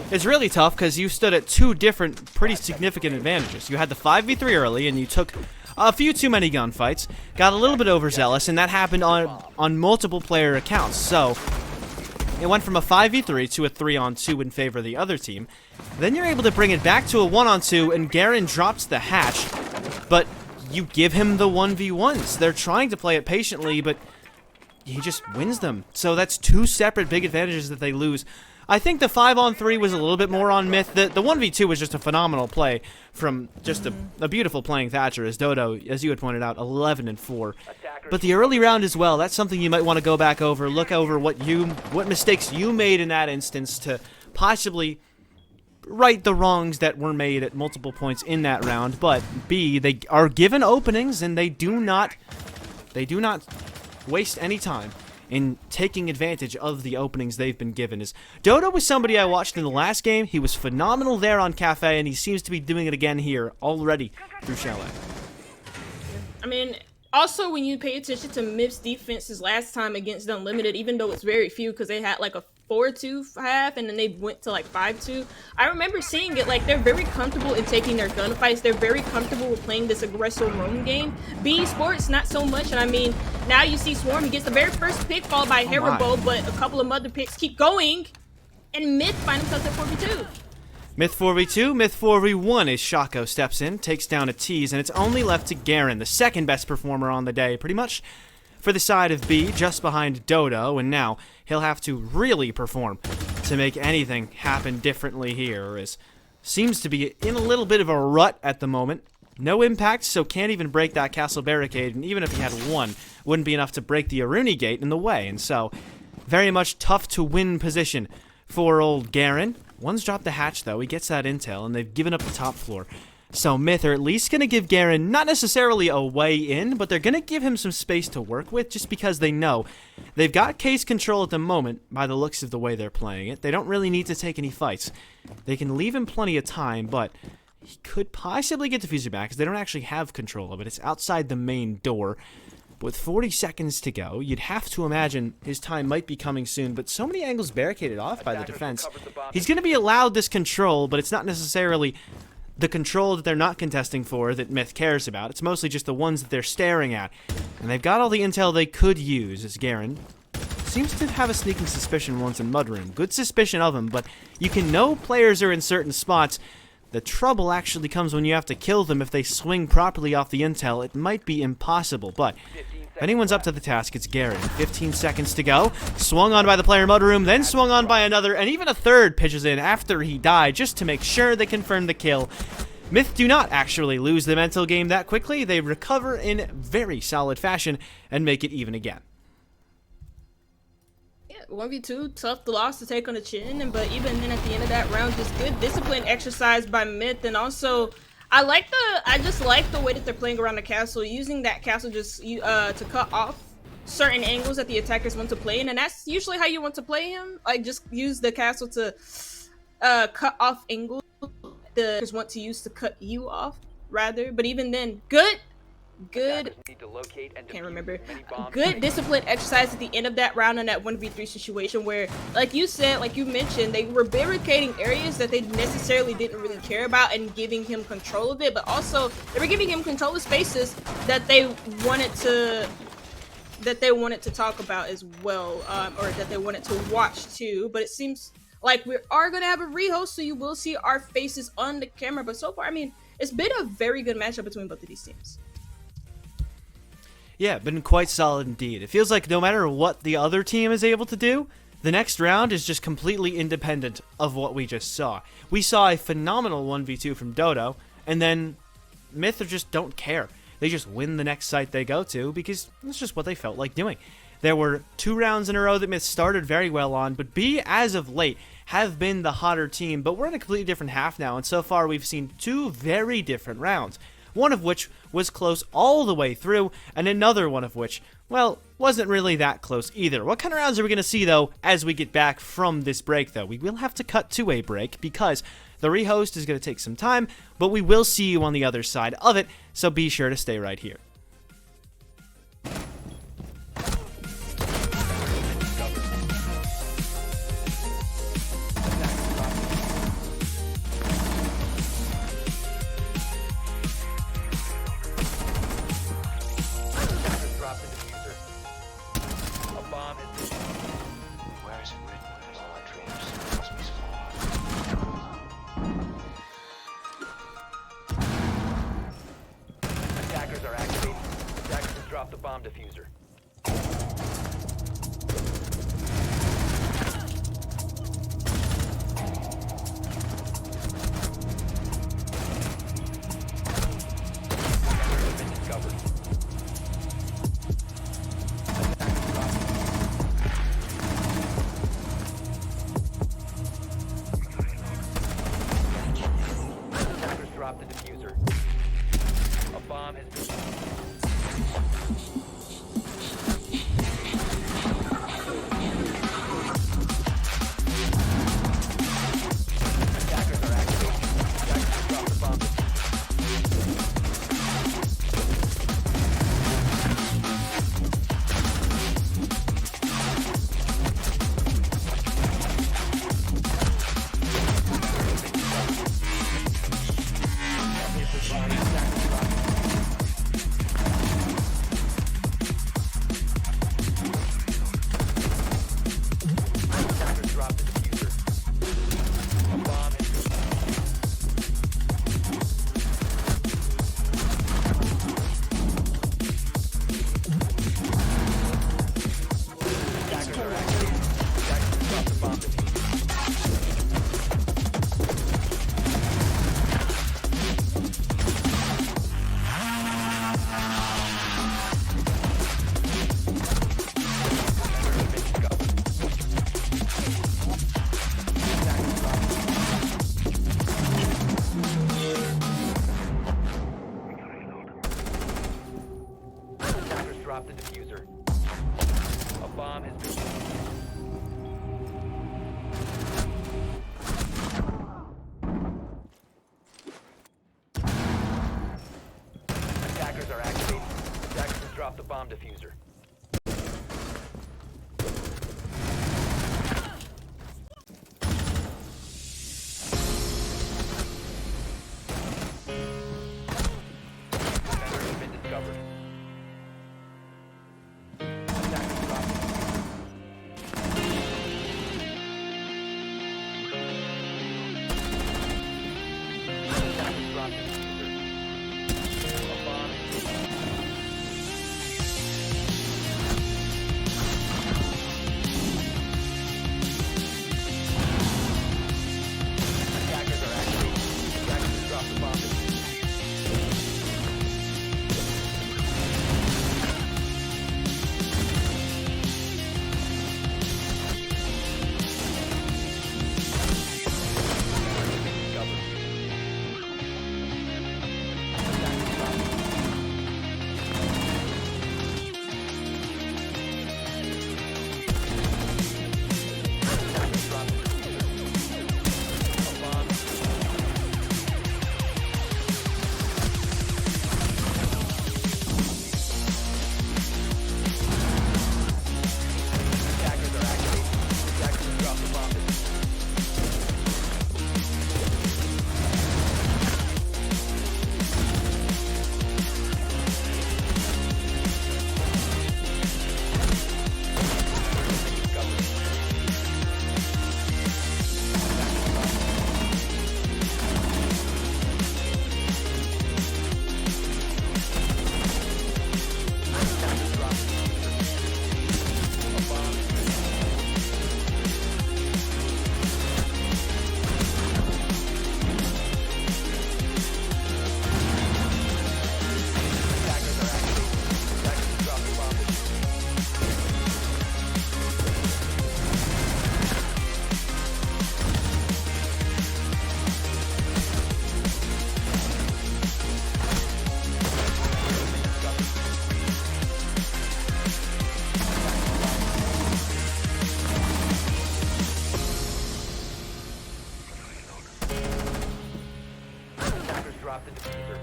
It's really tough because you stood at 2 different pretty significant advantages. You had the 5v3 early, and you took a few too many gunfights, got a little bit overzealous, and that happened on multiple player accounts. So it went from a 5v3 to a 3-on-2 in favor of the other team. Then you're able to bring it back to a 1-on-2, and Garen drops the hatch, but you give him the 1v1s. They're trying to play it patiently, but he just wins them. So that's 2 separate big advantages that they lose. I think the 5-on-3 was a little bit more on Myth. The 1v2 was just a phenomenal play from just a beautiful playing Thatcher, as Dodo, as you had pointed out, 11-4. But the early round as well, that's something you might want to go back over, look over what mistakes you made in that instance to possibly right the wrongs that were made at multiple points in that round, but B, they are given openings and they do not waste any time in taking advantage of the openings they've been given. As Dodo was somebody I watched in the last game. He was phenomenal there on Cafe, and he seems to be doing it again here already through Chalet. I mean, also when you pay attention to Myth's defenses last time against Unlimited, even though it's very few because they had like a 4-2 half and then they went to like 5-2, I remember seeing it like they're very comfortable in taking their gunfights. They're very comfortable with playing this aggressive roam game. Esports, not so much. And I mean, now you see Swarm, he gets the very first pick followed by Haribo, but a couple of other picks keep going, and Myth find themselves at 4v2. Myth 4v2, Myth 4v1 as Shaco steps in, takes down a tease, and it's only left to Garen, the second best performer on the day, pretty much for the side of B, just behind Dodo, and now he'll have to really perform to make anything happen differently here, as seems to be in a little bit of a rut at the moment. No impact, so can't even break that castle barricade, and even if he had one, wouldn't be enough to break the Aruni gate in the way, and so very much tough to win position for old Garen. One's dropped the hatch, though. He gets that intel, and they've given up the top floor. So Myth are at least going to give Garen not necessarily a way in, but they're going to give him some space to work with just because they know they've got case control at the moment by the looks of the way they're playing it. They don't really need to take any fights. They can leave him plenty of time, but he could possibly get Diffuser back because they don't actually have control of it. It's outside the main door. With 40 seconds to go, you'd have to imagine his time might be coming soon, but so many angles barricaded off by the defense. He's going to be allowed this control, but it's not necessarily the control that they're not contesting for that Myth cares about. It's mostly just the ones that they're staring at. And they've got all the intel they could use, as Garen seems to have a sneaking suspicion once in Mudroom. Good suspicion of him, but you can know players are in certain spots. The trouble actually comes when you have to kill them if they swing properly off the intel. It might be impossible, but if anyone's up to the task, it's Garen. 15 seconds to go. Swung on by the player Mudroom, then swung on by another, and even a third pitches in after he died just to make sure they confirm the kill. Myth do not actually lose the mental game that quickly. They recover in very solid fashion and make it even again. 1v2, tough loss to take on the chin, but even then at the end of that round, just good discipline exercise by Myth. And also I just like the way that they're playing around the castle, using that castle just to cut off certain angles that the attackers want to play in, and that's usually how you want to play him. Like, just use the castle to cut off angles the attackers want to use to cut you off, rather. But even then, good can't remember. Good discipline exercise at the end of that round in that 1v3 situation where, like you said, like you mentioned, they were barricading areas that they necessarily didn't really care about and giving him control of it, but also they were giving him control of spaces that they wanted to talk about as well, or that they wanted to watch too. But it seems like we are going to have a rehost, so you will see our faces on the camera. But so far, I mean, it's been a very good matchup between both of these teams. Yeah, been quite solid indeed. It feels like no matter what the other team is able to do, the next round is just completely independent of what we just saw. We saw a phenomenal 1v2 from Dodo, and then Myth just don't care. They just win the next site they go to because that's just what they felt like doing. There were 2 rounds in a row that Myth started very well on, but B, as of late, have been the hotter team, but we're in a completely different half now, and so far we've seen 2 very different rounds. One of which was close all the way through, and another one of which, well, wasn't really that close either. What kind of rounds are we going to see, though, as we get back from this break, though? We will have to cut to a break, because the rehost is going to take some time, but we will see you on the other side of it, so be sure to stay right here. The bomb diffuser. dropped the diffuser. A bomb has been... Attackers are activated. Attackers drop the bomb. Attackers drop the diffuser. A bomb has been... Attackers are activated. Attackers drop the bomb diffuser. Attackers drop the diffuser. A bomb has been... Attackers are activated. Attackers have dropped the bomb diffuser. Attackers have been discovered. Attackers dropped the Attackers dropped the diffuser. A bomb has been... Attackers are activated. Attackers have dropped the bomb diffuser. Drop the diffuser.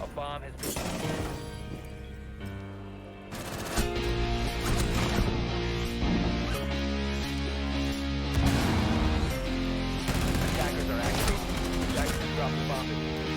A bomb has been... Attackers are activated. Attackers have dropped the bomb diffuser.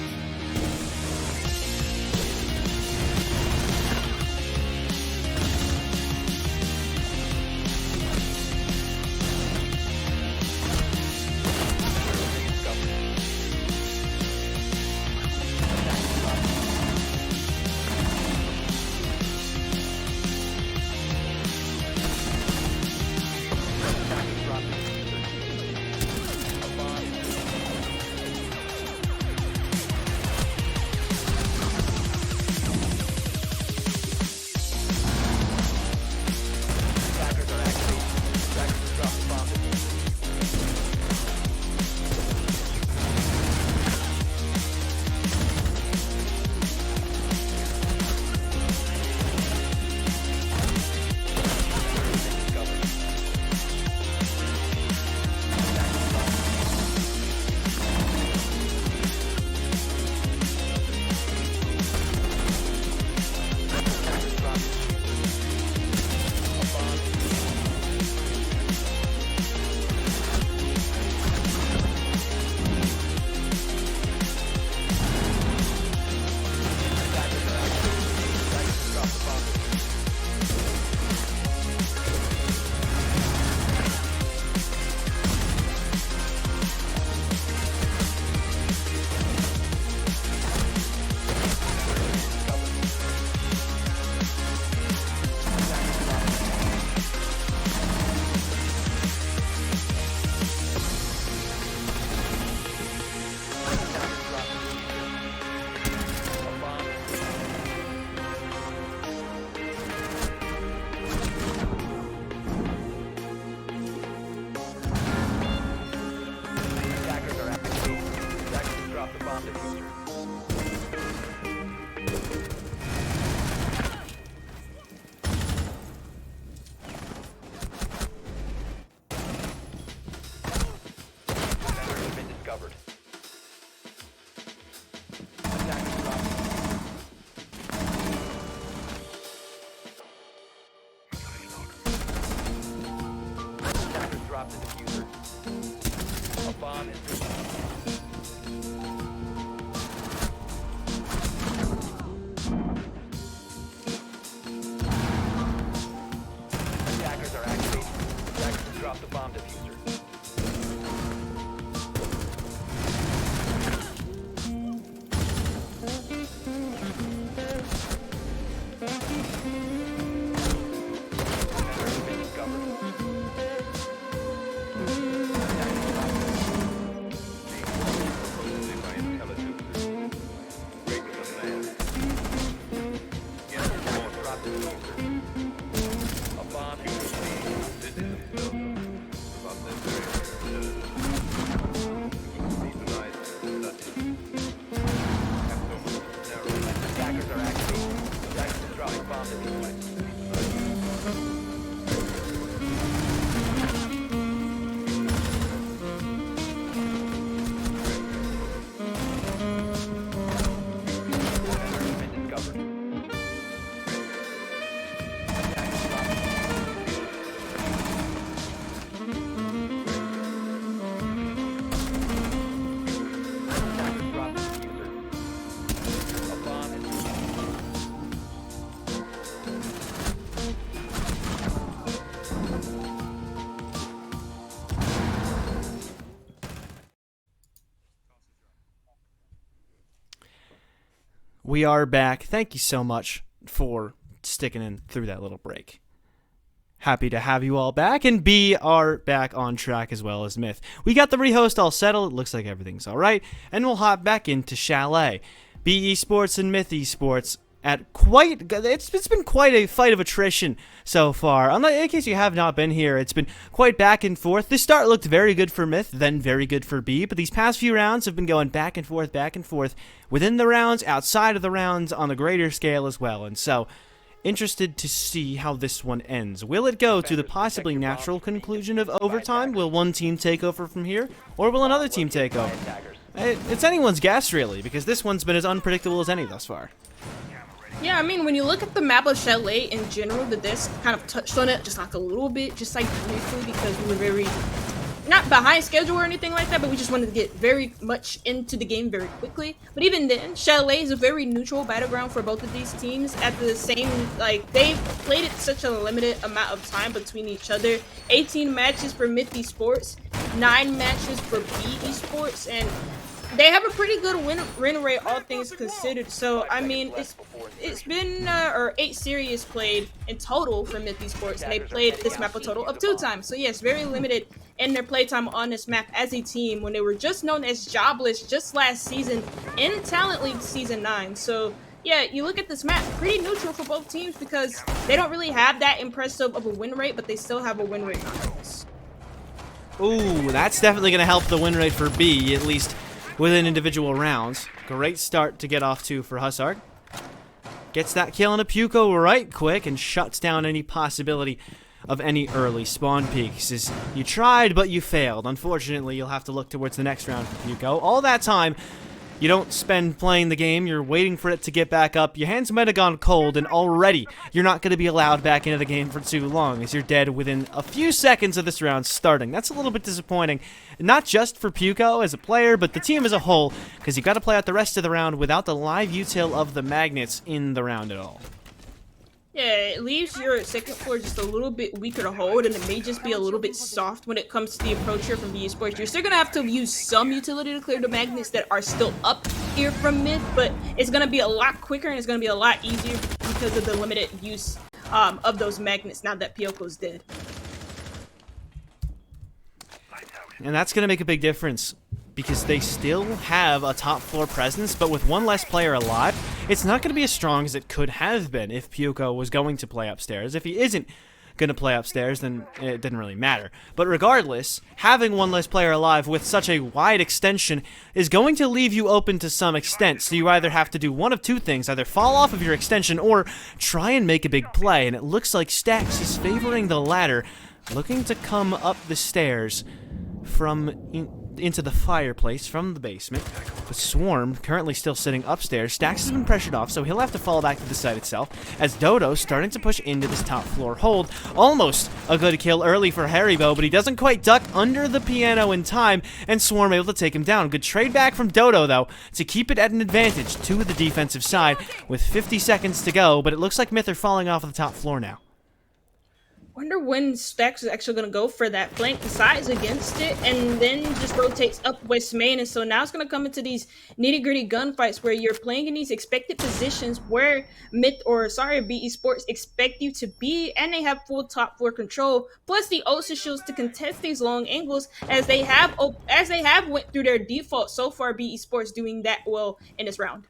drop the bomb diffuser. Sensors have been discovered. Attackers drop. Attackers drop the diffuser. A bomb is Attackers are activated. Attackers drop the bomb diffuser. Sensors have been discovered. Attackers are activated. Attackers dropping bomb diffuser. Sensors have been discovered. Attackers drop the diffuser. A bomb is We are back. Thank you so much for sticking in through that little break. Happy to have you all back, and B are back on track as well as Myth. We got the rehost all settled. It looks like everything's all right, and we'll hop back into Chalet. B Esports and Myth Esports at it's been quite a fight of attrition so far. In case you have not been here, it's been quite back and forth. The start looked very good for Myth, then very good for B, but these past few rounds have been going back and forth within the rounds, outside of the rounds, on the greater scale as well. And so, interested to see how this one ends. Will it go to the possibly natural conclusion of overtime? Will one team take over from here, or will another team take over? It's anyone's guess, really, because this one's been as unpredictable as any thus far. Yeah, I mean, when you look at the map of Chalet in general, the disc kind of touched on it just like a little bit, just like briefly, because we were very, not behind schedule or anything like that, but we just wanted to get very much into the game very quickly. But even then, Chalet is a very neutral battleground for both of these teams. At the same, like, they've played it such a limited amount of time between each other. 18 matches for Myth Esports, 9 matches for B Esports, and they have a pretty good win rate, all things considered. So, I mean, it's been 8 series played in total for Myth Esports, and they played this map a total of 2 times. So, yes, very limited in their playtime on this map as a team when they were just known as jobless just last season in Talent League Season 9. So, yeah, you look at this map, pretty neutral for both teams because they don't really have that impressive of a win rate, but they still have a win rate nonetheless. Ooh, that's definitely going to help the win rate for B, at least within individual rounds. Great start to get off to for Hussard. Gets that kill on a Puko right quick and shuts down any possibility of any early spawn peaks. As you tried, but you failed. Unfortunately, you'll have to look towards the next round for Puko. All that time, you don't spend playing the game, you're waiting for it to get back up. Your hands might have gone cold, and already you're not going to be allowed back into the game for too long, as you're dead within a few seconds of this round starting. That's a little bit disappointing, not just for Puko as a player, but the team as a whole, because you've got to play out the rest of the round without the live util of the magnets in the round at all. Yeah, it leaves your second floor just a little bit weaker to hold, and it may just be a little bit soft when it comes to the approach here from B Esports. You're still going to have to use some utility to clear the magnets that are still up here from Myth, but it's going to be a lot quicker and it's going to be a lot easier because of the limited use of those magnets now that Pyoko's dead. And that's going to make a big difference, because they still have a top floor presence, but with one less player alive, it's not going to be as strong as it could have been if Puko was going to play upstairs. If he isn't going to play upstairs, then it didn't really matter. But regardless, having one less player alive with such a wide extension is going to leave you open to some extent, so you either have to do one of two things, either fall off of your extension or try and make a big play, and it looks like Stax is favoring the latter, looking to come up the stairs from into the fireplace from the basement. The Swarm currently still sitting upstairs. Stax has been pressured off, so he'll have to fall back to the site itself, as Dodo's starting to push into this top floor hold. Almost a good kill early for Haribo, but he doesn't quite duck under the piano in time, and Swarm able to take him down. Good trade back from Dodo, though, to keep it at an advantage to the defensive side with 50 seconds to go, but it looks like Myth are falling off of the top floor now. Wonder when Stax is actually going to go for that flank, decides against it, and then just rotates up West Main. And so now it's going to come into these nitty-gritty gunfights where you're playing in these expected positions where BE Sports expect you to be, and they have full top floor control, plus the Osa shields to contest these long angles as they have went through their default so far. BE Sports doing that well in this round.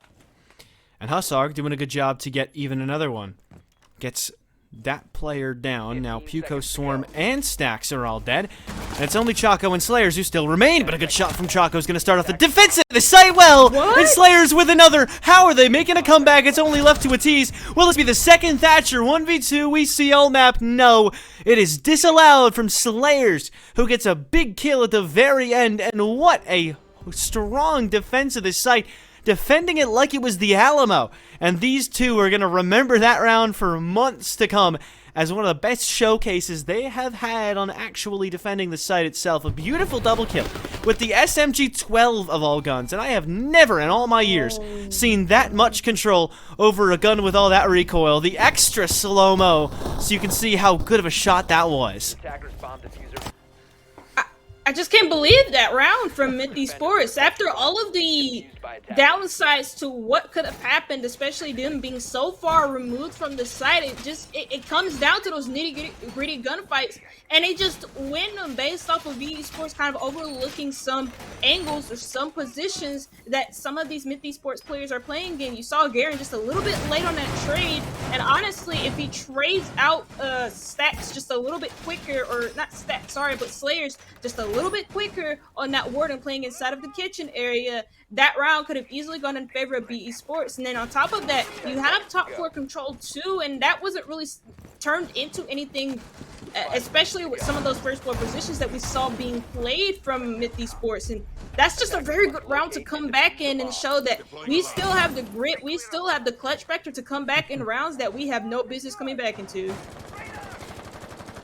And Hussarg doing a good job to get even another one. Gets that player down. Now Puko, Swarm, and Stax are all dead. And it's only Choco and Slayers who still remain, but a good shot from Choco is going to start off the defense of the site well. What? And Slayers with another. How are they making a comeback? It's only left to a tease. Will this be the second Thatcher 1v2 we see all map? No. It is disallowed from Slayers, who gets a big kill at the very end. And what a strong defense of this site, defending it like it was the Alamo. And these two are going to remember that round for months to come as one of the best showcases they have had on actually defending the site itself. A beautiful double kill with the SMG-12 of all guns, and I have never in all my years seen that much control over a gun with all that recoil. The extra slow-mo, so you can see how good of a shot that was. Attackers bomb diffuser. I just can't believe that round from Myth Sports. After all of the downsides to what could have happened, especially them being so far removed from the site, it comes down to those nitty-gritty gunfights, and they just win them based off of BE Sports kind of overlooking some angles or some positions that some of these Myth Sports players are playing in. You saw Garen just a little bit late on that trade, and honestly, if he trades out Stacks just a little bit quicker, or not Stacks, sorry, but Slayers just a little bit quicker on that Warden playing inside of the kitchen area, that round could have easily gone in favor of BE Sports. And then on top of that, you have top floor control too, and that wasn't really turned into anything, especially with some of those first floor positions that we saw being played from Myth Sports. And that's just a very good round to come back in and show that we still have the grit, we still have the clutch factor to come back in rounds that we have no business coming back into.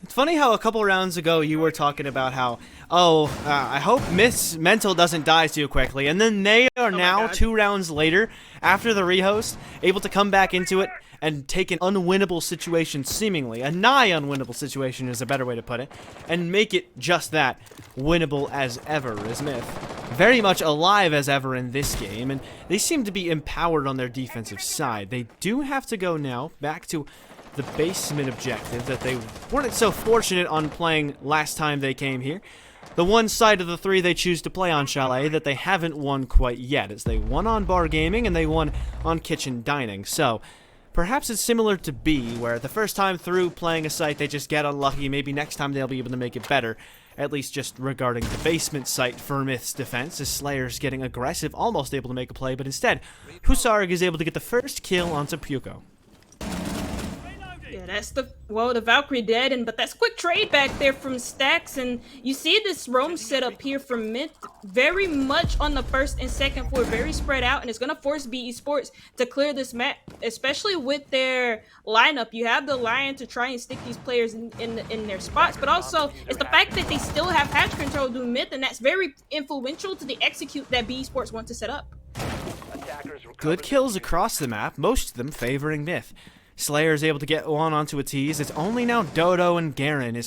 It's funny how a couple rounds ago you were talking about how, I hope Myth's mental doesn't die too quickly, and then they are now 2 rounds later, after the rehost, able to come back into it and take an unwinnable situation, seemingly, a nigh unwinnable situation is a better way to put it, and make it just that, winnable as ever as Myth. Very much alive as ever in this game, and they seem to be empowered on their defensive side. They do have to go now back to the basement objective that they weren't so fortunate on playing last time they came here. The one side of the 3 they choose to play on Chalet that they haven't won quite yet, as they won on Bar Gaming and they won on Kitchen Dining. So perhaps it's similar to B, where the first time through playing a site they just get unlucky. Maybe next time they'll be able to make it better, at least just regarding the basement site for Myth's defense, as Slayer's getting aggressive, almost able to make a play, but instead Hussarg is able to get the first kill onto Puko. Yeah, that's the Valkyrie dead, but that's quick trade back there from Stax, and you see this roam setup here from Myth very much on the first and second floor, very spread out, and it's gonna force BE Sports to clear this map, especially with their lineup. You have the Lion to try and stick these players in their spots, but also it's the fact that they still have hatch control through Myth, and that's very influential to the execute that BE Sports want to set up. Good kills across the map, most of them favoring Myth. Slayer is able to get one onto a tease. It's only now Dodo and Garen.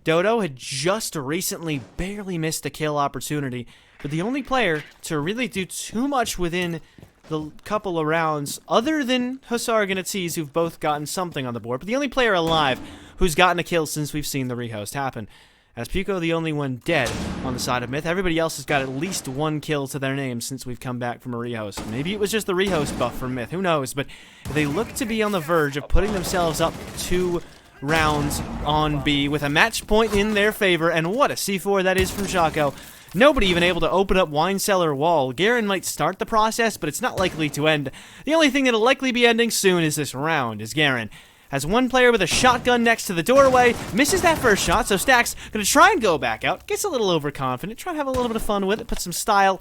Dodo had just recently barely missed a kill opportunity, but the only player to really do too much within the couple of rounds, other than Hussarg and Atiz, who've both gotten something on the board, but the only player alive who's gotten a kill since we've seen the rehost happen. As Puko, the only one dead on the side of Myth. Everybody else has got at least 1 kill to their name since we've come back from a rehost. Maybe it was just the rehost buff from Myth, who knows, but they look to be on the verge of putting themselves up 2 rounds on B with a match point in their favor, and what a C4 that is from Shaco. Nobody even able to open up wine cellar wall. Garen might start the process, but it's not likely to end. The only thing that'll likely be ending soon is this round, as Garen has one player with a shotgun next to the doorway, misses that first shot, so Stack's gonna try and go back out, gets a little overconfident, try to have a little bit of fun with it, put some style,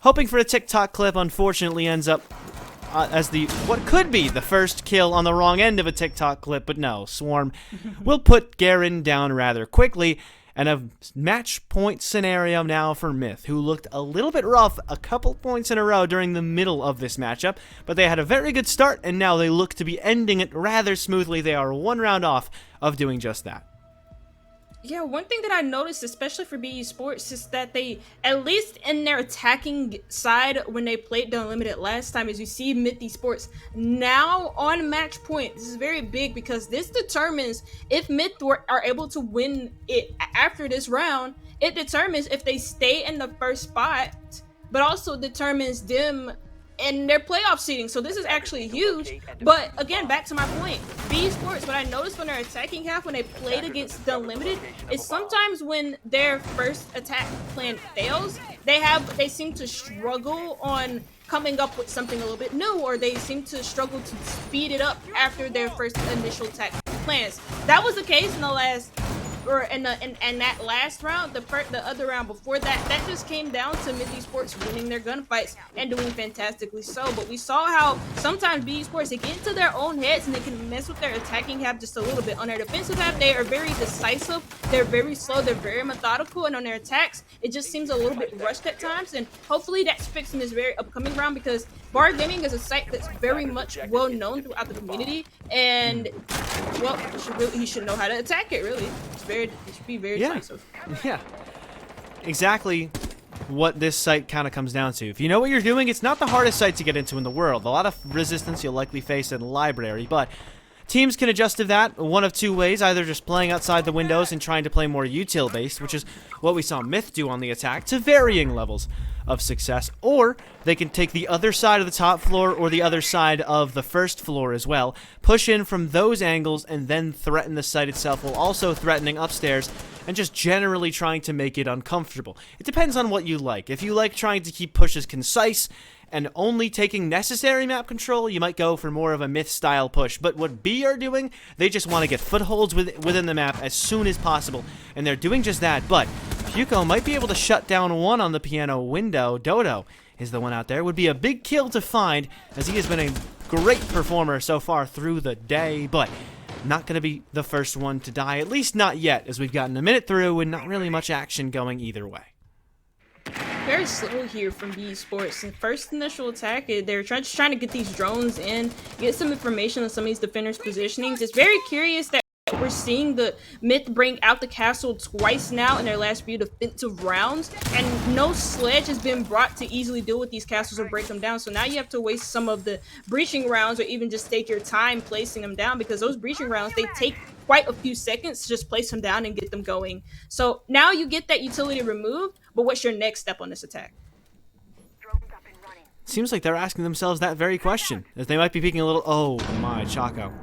hoping for a TikTok clip, unfortunately ends up as what could be the first kill on the wrong end of a TikTok clip, but no, Swarm will put Garen down rather quickly. And a match point scenario now for Myth, who looked a little bit rough a couple points in a row during the middle of this matchup, but they had a very good start, and now they look to be ending it rather smoothly. They are one round off of doing just that. Yeah, one thing that I noticed, especially for Esports, is that they, at least in their attacking side, when they played the Unlimited last time, as you see Myth Esports now on match point. This is very big because this determines if Myth are able to win it after this round. It determines if they stay in the first spot, but also determines them in their playoff seeding. So this is actually huge. But again, back to my point, Esports, what I noticed when they're attacking half, when they played against the Unlimited, is sometimes when their first attack plan fails, they seem to struggle on coming up with something a little bit new, or they seem to struggle to speed it up after their first initial attack plans. That was the case in the last, or in that last round. The other round before that just came down to Myth Esports winning their gunfights and doing fantastically so. But we saw how sometimes Esports, they get into their own heads and they can mess with their attacking half just a little bit. On their defensive half, they are very decisive, they're very slow, they're very methodical, and on their attacks, it just seems a little bit rushed at times. And hopefully that's fixed in this very upcoming round, because Bar Gaming is a site that's very much well known throughout the community, and well, he should know how to attack it. Really, it should be very decisive. Yeah, exactly what this site kind of comes down to. If you know what you're doing, it's not the hardest site to get into in the world. A lot of resistance you'll likely face in the library, but teams can adjust to that one of two ways, either just playing outside the windows and trying to play more util-based, which is what we saw Myth do on the attack, to varying levels of success, or they can take the other side of the top floor or the other side of the first floor as well, push in from those angles, and then threaten the site itself while also threatening upstairs and just generally trying to make it uncomfortable. It depends on what you like. If you like trying to keep pushes concise and only taking necessary map control, you might go for more of a Myth-style push. But what B are doing, they just want to get footholds within the map as soon as possible, and they're doing just that. But Puko might be able to shut down one on the piano window. Dodo is the one out there. Would be a big kill to find, as he has been a great performer so far through the day, but not going to be the first one to die, at least not yet, as we've gotten a minute through and not really much action going either way. Very slow here from Esports. The first initial attack, they're just trying to get these drones in, get some information on some of these defenders' positionings. It's very curious that we're seeing the Myth bring out the castle twice now in their last few defensive rounds, and no sledge has been brought to easily deal with these castles or break them down. So now you have to waste some of the breaching rounds, or even just take your time placing them down, because those breaching rounds, they take quite a few seconds to just place them down and get them going. So now you get that utility removed, but what's your next step on this attack? Seems like they're asking themselves that very question, as they might be peeking a little. Oh my, Chaco.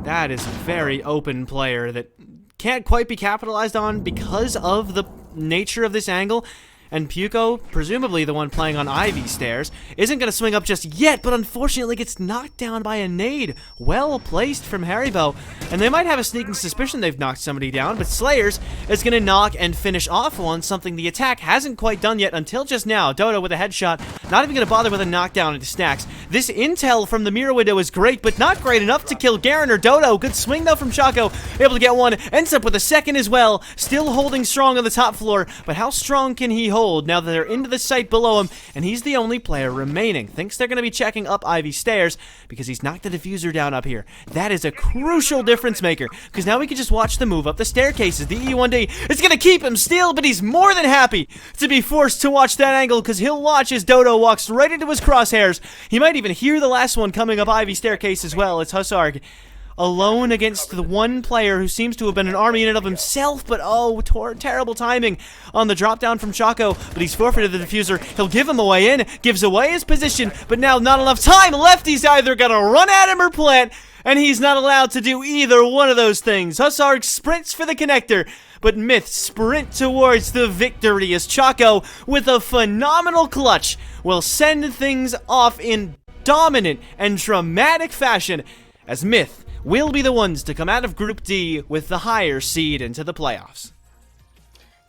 That is a very open player that can't quite be capitalized on because of the nature of this angle. And Puko, presumably the one playing on Ivy stairs, isn't going to swing up just yet, but unfortunately gets knocked down by a nade. Well placed from Haribo, and they might have a sneaking suspicion they've knocked somebody down, but Slayers is going to knock and finish off one, something the attack hasn't quite done yet until just now. Dodo with a headshot, not even going to bother with a knockdown into Stacks. This intel from the mirror window is great, but not great enough to kill Garen or Dodo. Good swing though from Chaco, able to get one, ends up with a second as well, still holding strong on the top floor, but how strong can he hold now that they're into the site below him, and he's the only player remaining? Thinks they're going to be checking up Ivy stairs because he's knocked the diffuser down up here. That is a crucial difference maker, because now we can just watch the move up the staircases. The E1D is going to keep him still, but he's more than happy to be forced to watch that angle, because he'll watch as Dodo walks right into his crosshairs. He might even hear the last one coming up Ivy staircase as well. It's Hussarg alone against the one player who seems to have been an army in and of himself, but oh, terrible timing on the drop down from Choco, but he's forfeited the diffuser. He'll give him a way in, gives away his position, but now not enough time left. He's either gonna run at him or plant, and he's not allowed to do either one of those things. Hussarg sprints for the connector, but Myth sprint towards the victory as Choco, with a phenomenal clutch, will send things off in dominant and dramatic fashion, as Myth will be the ones to come out of Group D with the higher seed into the playoffs.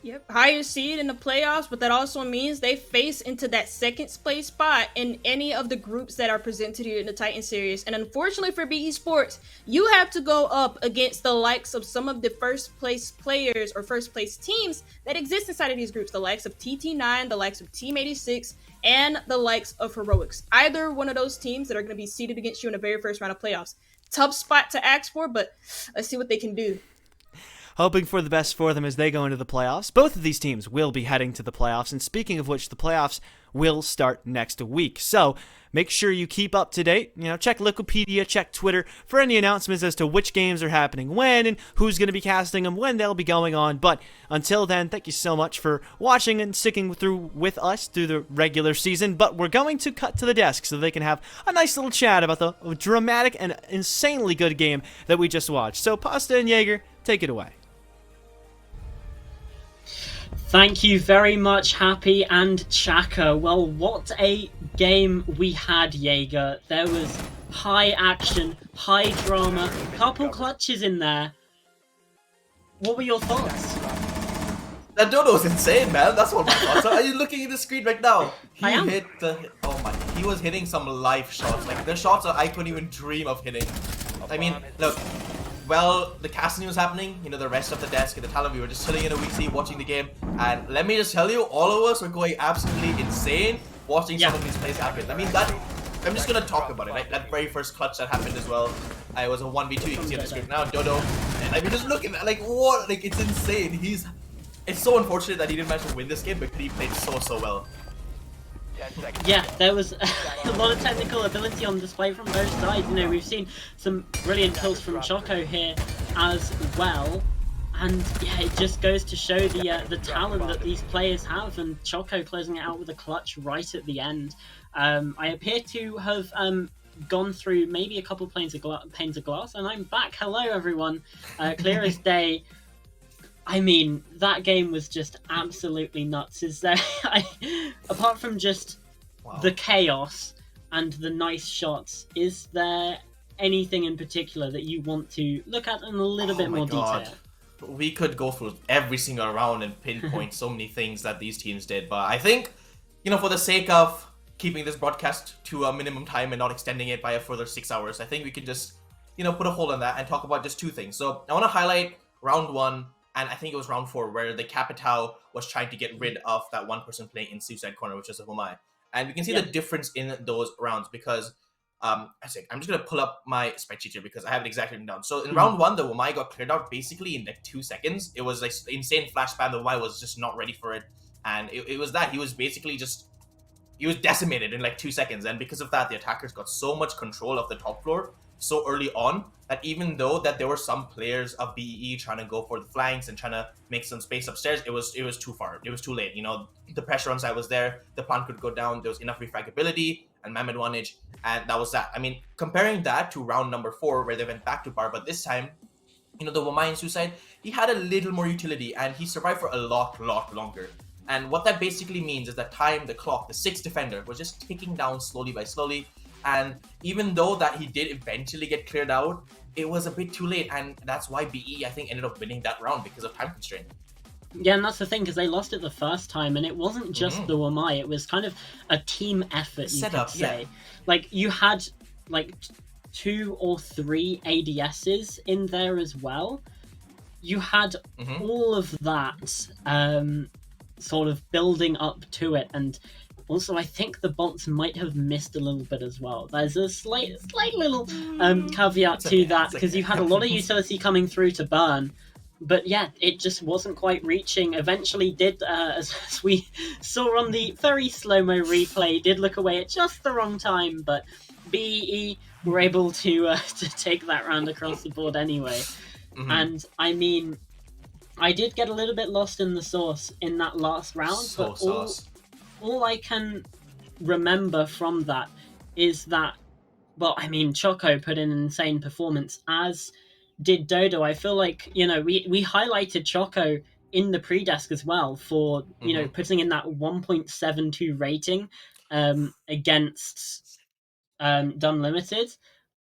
Yep, higher seed in the playoffs, but that also means they face into that second place spot in any of the groups that are presented here in the Titan series. And unfortunately for Békéscsabai, you have to go up against the likes of some of the first place players or first place teams that exist inside of these groups, the likes of TT9, the likes of Team 86, and the likes of Heroics. Either one of those teams that are going to be seeded against you in the very first round of playoffs. Tough spot to ask for, but let's see what they can do. Hoping for the best for them as they go into the playoffs. Both of these teams will be heading to the playoffs, and speaking of which, the playoffs will start next week. So make sure you keep up to date. Check Wikipedia, check Twitter for any announcements as to which games are happening when and who's going to be casting them, when they'll be going on. But until then, thank you so much for watching and sticking through with us through the regular season. But we're going to cut to the desk so they can have a nice little chat about the dramatic and insanely good game that we just watched. So Pasta and Jaeger, take it away. Thank you very much, Happy and Chaka. Well, what a game we had, Jaeger. There was high action, high drama, couple clutches in there. What were your thoughts? That dodo was insane, man. That's what my thoughts are. Are you looking at the screen right now? I am. He was hitting some live shots. Like, the shots that I couldn't even dream of hitting. I mean, look. Well, the casting was happening, the rest of the desk and the talent, we were just chilling in a VC watching the game, and let me just tell you, all of us were going absolutely insane watching some of these plays happen. I mean, I'm just gonna talk about it, right? That very first clutch that happened as well, it was a 1v2, you can see on the screen now, Dodo, and I mean, just look at that, like, what, like, it's insane. It's so unfortunate that he didn't manage to win this game, but he played so well. Yeah, there was a lot of technical ability on display from both sides. We've seen some brilliant kills from Choco here as well. And yeah, it just goes to show the talent that these players have, and Choco closing it out with a clutch right at the end. I appear to have gone through maybe a couple panes of glass, and I'm back. Hello everyone, clear as day. I mean, that game was just absolutely nuts. Is there, apart from just the chaos and the nice shots, is there anything in particular that you want to look at in a little bit more detail? We could go through every single round and pinpoint so many things that these teams did, but I think, for the sake of keeping this broadcast to a minimum time and not extending it by a further 6 hours, I think we can just, put a hold on that and talk about just two things. So I want to highlight round 1. And I think it was round 4 where the Capitao was trying to get rid of that one person playing in suicide corner, which is a Homai. And we can see the difference in those rounds because I'm just going to pull up my spreadsheet here because I have it exactly written down. So in round 1, the Homai got cleared out basically in like 2 seconds. It was like insane flash spam. The Homai was just not ready for it. And it was that. He was basically he was decimated in like 2 seconds. And because of that, the attackers got so much control of the top floor so early on that even though that there were some players of BEE trying to go for the flanks and trying to make some space upstairs, it was too far. It was too late. The pressure on side was there. The plant could go down. There was enough refragability and Mehmed Wanage, and that was that. I mean, comparing that to round number 4 where they went back to bar, but this time, the Wamai suicide, he had a little more utility and he survived for a lot longer. And what that basically means is that time, the clock, the 6th defender was just ticking down slowly by slowly. And even though that he did eventually get cleared out, it was a bit too late, and that's why BE, I think, ended up winning that round because of time constraint. Yeah, and that's the thing, because they lost it the first time, and it wasn't just the Wamai, it was kind of a team effort, you could say. Like, you had, like, 2 or 3 ADSs in there as well. You had all of that sort of building up to it, and also, I think the bots might have missed a little bit as well. There's a slight little caveat to that, because you had a lot of utility coming through to burn, but yeah, it just wasn't quite reaching. Eventually did, as we saw on the very slow-mo replay, did look away at just the wrong time, but BE were able to take that round across the board anyway. Mhm. And I mean, I did get a little bit lost in the sauce in that last round, So but sauce. all I can remember from that is that, well, I mean, Choco put in an insane performance, as did Dodo. I feel like, we highlighted Choco in the pre-desk as well for, Mhm. putting in that 1.72 rating against Done Limited.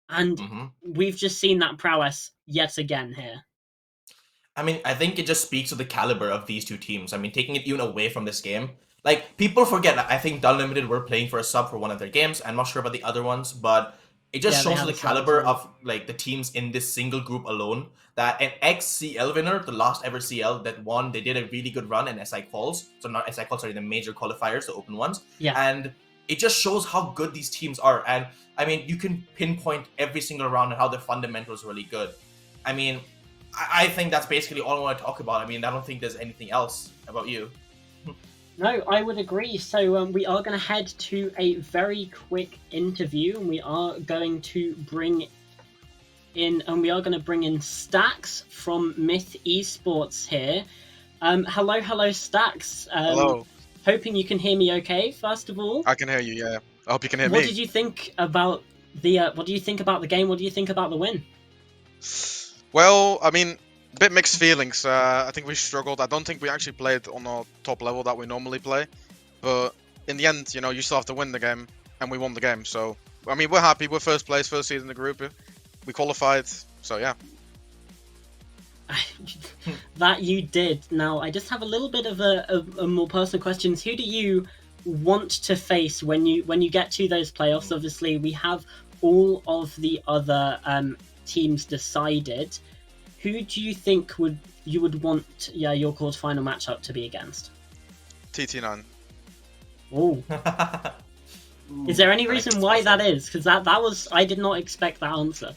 And Mhm. we've just seen that prowess yet again here. I mean, I think it just speaks to the caliber of these two teams. I mean, taking it even away from this game, like people forget. I think Unlimited were playing for a sub for one of their games. I'm not sure about the other ones, but it just Yeah, they shows had the a sub caliber too. of like the teams in this single group alone. That an ex-CL winner, the last ever CL that won, they did a really good run in SI quals. So not SI quals, sorry, the major qualifiers, the open ones. Yeah. And it just shows how good these teams are. And I mean, you can pinpoint every single round and how the fundamentals are really good. I mean, I think that's basically all I want to talk about. I mean, I don't think there's anything else about you. No, I would agree. So we are going to head to a very quick interview, and we are going to bring in Stacks from Myth Esports here. Hello, Stacks. Hello. Hoping you can hear me okay. First of all, I can hear you. Yeah. I hope you can hear what me. did you think about the? What do you think about the game? What do you think about the win? Well, I mean, a bit mixed feelings. I think we struggled. I don't think we actually played on our top level that we normally play. But in the end, you still have to win the game, and we won the game. So, I mean, we're happy. We're first place, first seed in the group. We qualified. So, yeah. That you did. Now, I just have a little bit of a more personal questions. Who do you want to face when you get to those playoffs? Obviously, we have all of the other teams decided. Who do you think you would want your quarterfinal matchup to be against? TT9. Oh, is there any reason why that is? Because that was, I did not expect that answer.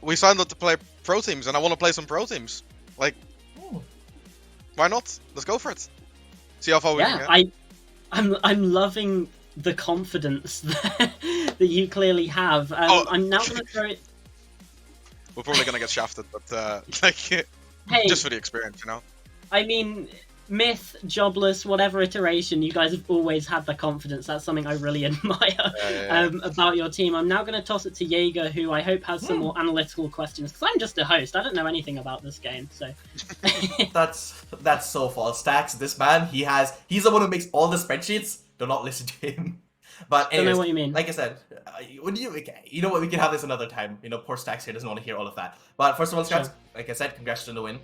We signed up to play pro teams, and I want to play some pro teams. Like, why not? Let's go for it. See how far we can get. I'm loving the confidence that you clearly have. I'm now going to throw it. We're probably gonna get shafted, but like, Hey, just for the experience, I mean, Myth, Jobless, whatever iteration, you guys have always had the confidence. That's something I really admire about your team. I'm now going to toss it to Jaeger, who I hope has some more analytical questions, because I'm just a host. I don't know anything about this game, so. That's so false. Stacks, this man, he's the one who makes all the spreadsheets. Do not listen to him. But anyways, Don't know what you mean. like I said, you know what, we can have this another time. Poor Stacks here doesn't want to hear all of that. But first of all, Stacks, like I said, congrats on the win.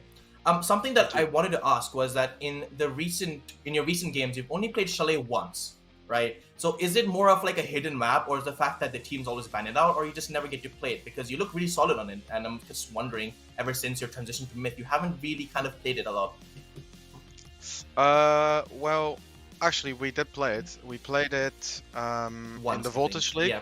Something that I wanted to ask was that in your recent games, you've only played Chalet once, right? So is it more of like a hidden map, or is the fact that the teams always ban it out, or you just never get to play it? Because you look really solid on it, and I'm just wondering, ever since your transition to Myth, you haven't really kind of played it a lot. Well, actually, we did play it. We played it Once, in the I Voltage think. League. Yeah.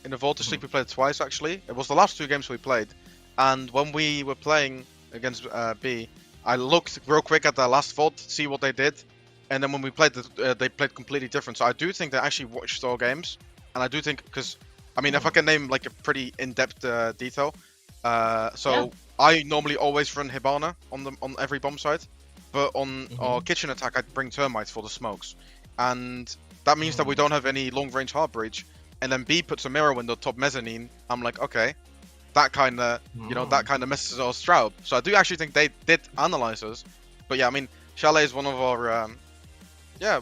In the Voltage League, we played it twice, actually. It was the last two games we played. And when we were playing against B, I looked real quick at the last VOD, see what they did. And then when we played, they played completely different. So I do think they actually watched our games. And I do think, because, I mean, if I can name like a pretty in-depth detail. I normally always run Hibana on every bomb site. But on our kitchen attack, I'd bring termites for the smokes. And that means that we don't have any long-range hard breach. And then B puts a mirror window top mezzanine. I'm like, okay, that kind of, that kind of messes our strat up. So I do actually think they did analyze us. But yeah, I mean, Chalet is one of our,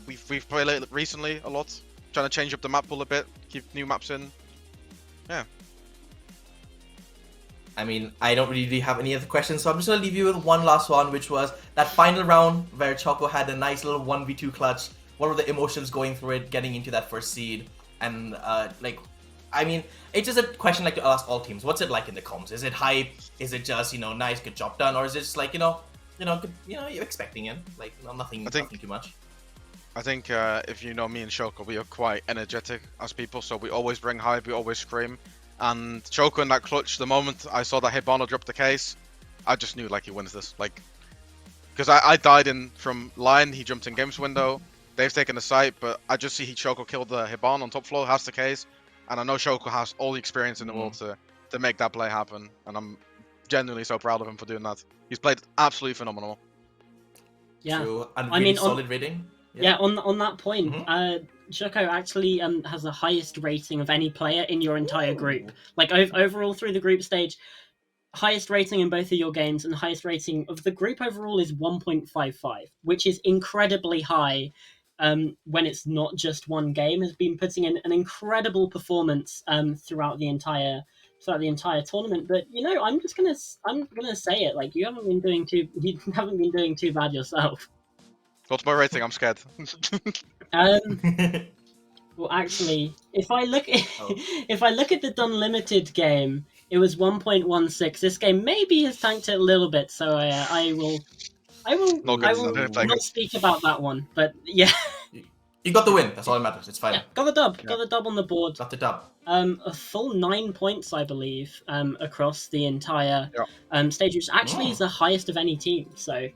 we've played it recently a lot. Trying to change up the map pool a bit, keep new maps in. Yeah. I mean, I don't really have any other questions, so I'm just going to leave you with one last one, which was that final round where Choco had a nice little 1v2 clutch. What were the emotions going through it, getting into that first seed? And, I mean, it's just a question like to ask all teams. What's it like in the comms? Is it hype? Is it just, nice, good job done? Or is it just like, good, you're expecting it? Like, nothing too much. I think if you know me and Choco, we are quite energetic as people, so we always bring hype, we always scream. And Choco in that clutch, the moment I saw that Hibana drop the case, I just knew like he wins this, like, because I died in from line, he jumped in games window, they've taken the site, but I just see Shoko killed the Hiban on top floor, has the case, and I know Shoko has all the experience in the world to make that play happen, and I'm genuinely so proud of him for doing that. He's played absolutely phenomenal. Yeah, True. And I really mean, solid rating. Yeah, on that point, Shoko actually has the highest rating of any player in your entire group. Like overall through the group stage, highest rating in both of your games, and the highest rating of the group overall is 1.55, which is incredibly high. When it's not just one game, has been putting in an incredible performance throughout the entire tournament. But you know, I'm gonna say it, like you haven't been doing too bad yourself. What's my rating? I'm scared. Well, actually, if I look at the Unlimited game, it was 1.16. This game maybe has tanked it a little bit, so I will not speak about that one. But yeah, You got the win. That's all that matters. It's fine. yeah, got the dub. Got the dub on the board. Got the dub. A full 9 points, I believe, across the entire stage, which actually is the highest of any team. So,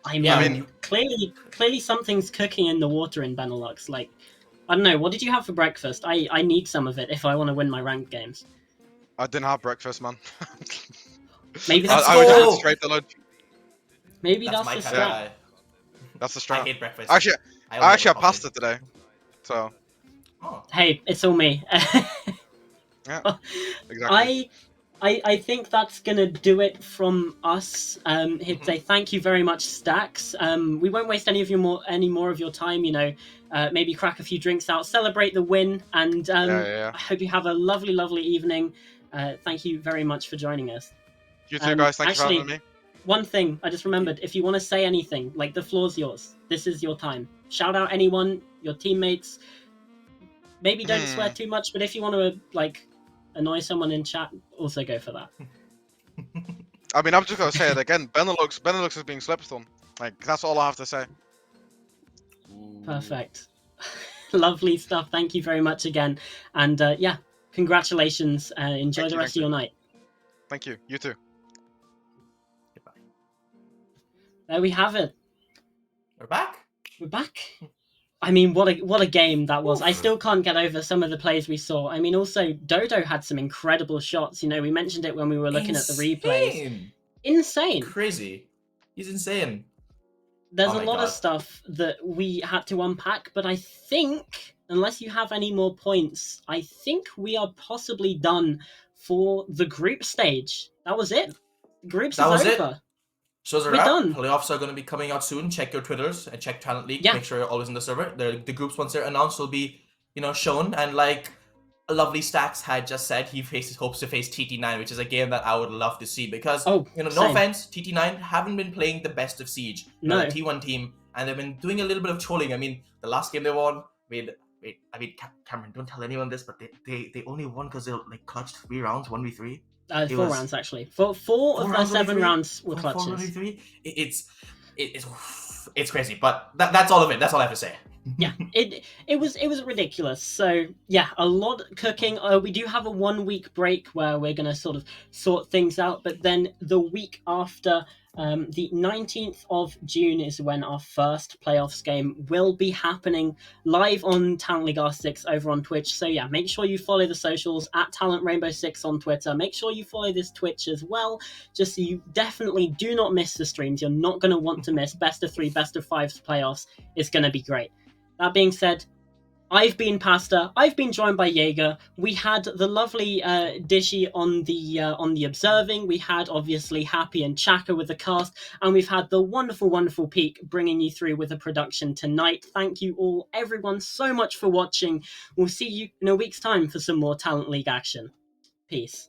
I mean, clearly something's cooking in the water in Benelux. Like, I don't know, what did you have for breakfast? I need some of it if I want to win my ranked games. I didn't have breakfast, man. Maybe that's I was just straight to lunch. Maybe that's the strat. That's the strat. I hate breakfast. Actually, I had pasta today, so. Oh. Hey, it's all me. Yeah, exactly. I think that's gonna do it from us. Here today. Thank you very much, Stacks. We won't waste any more of your time. You know, maybe crack a few drinks out, celebrate the win, and I hope you have a lovely evening. Thank you very much for joining us. You too, guys. Thank you for having me. One thing I just remembered: if you want to say anything, like the floor's yours. This is your time. Shout out anyone, your teammates. Maybe don't swear too much, but if you want to like annoy someone in chat, also go for that. I mean, I'm just gonna say it again. Benelux is being slept on. Like, that's all I have to say. Perfect. Lovely stuff. Thank you very much again. And yeah, congratulations. Enjoy the rest of your night. Thank you. You too. Goodbye. There we have it. We're back. We're back. I mean, what a game that was. I still can't get over some of the plays we saw. I mean, also, Dodo had some incredible shots. You know, we mentioned it when we were looking at the replays. Insane. Crazy. He's insane. There's a lot of stuff that we had to unpack, but I think, unless you have any more points, I think we are possibly done for the group stage. That was it. Groups is over. Shows are done. Playoffs are going to be coming out soon. Check your Twitters and check Talent League. Yeah. Make sure you're always in the server. The groups, once they're announced, will be, shown. And like a lovely Stacks had just said, he hopes to face TT9, which is a game that I would love to see because, no offense, TT9 haven't been playing the best of Siege. No. The T1 team, and they've been doing a little bit of trolling. I mean, the last game they won, Cameron, don't tell anyone this, but they only won because they like clutched 3 rounds, 1v3. 4 rounds actually. Four of their 7 rounds were clutches. 4v3. It's crazy, but that's all of it. That's all I have to say. Yeah, it was ridiculous. So yeah, a lot cooking. We do have a 1 week break where we're gonna sort of sort things out, but then the week after, the 19th of June is when our first playoffs game will be happening live on Talent League R6 over on Twitch. So yeah, make sure you follow the socials at Talent Rainbow 6 on Twitter. Make sure you follow this Twitch as well, just so you definitely do not miss the streams. You're not going to want to miss best of 3, best of 5s playoffs. It's going to be great. That being said, I've been Pasta. I've been joined by Jaeger. We had the lovely Dishy on the observing. We had obviously Happy and Chaka with the cast, and we've had the wonderful Peak bringing you through with the production tonight. Thank you all, everyone, so much for watching. We'll see you in a week's time for some more Talent League action. Peace.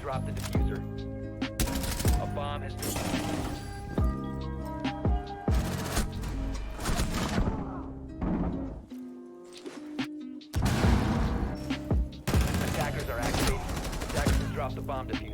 Drop the diffuser. A bomb has been Attackers are activated. Attackers have dropped the bomb diffuser.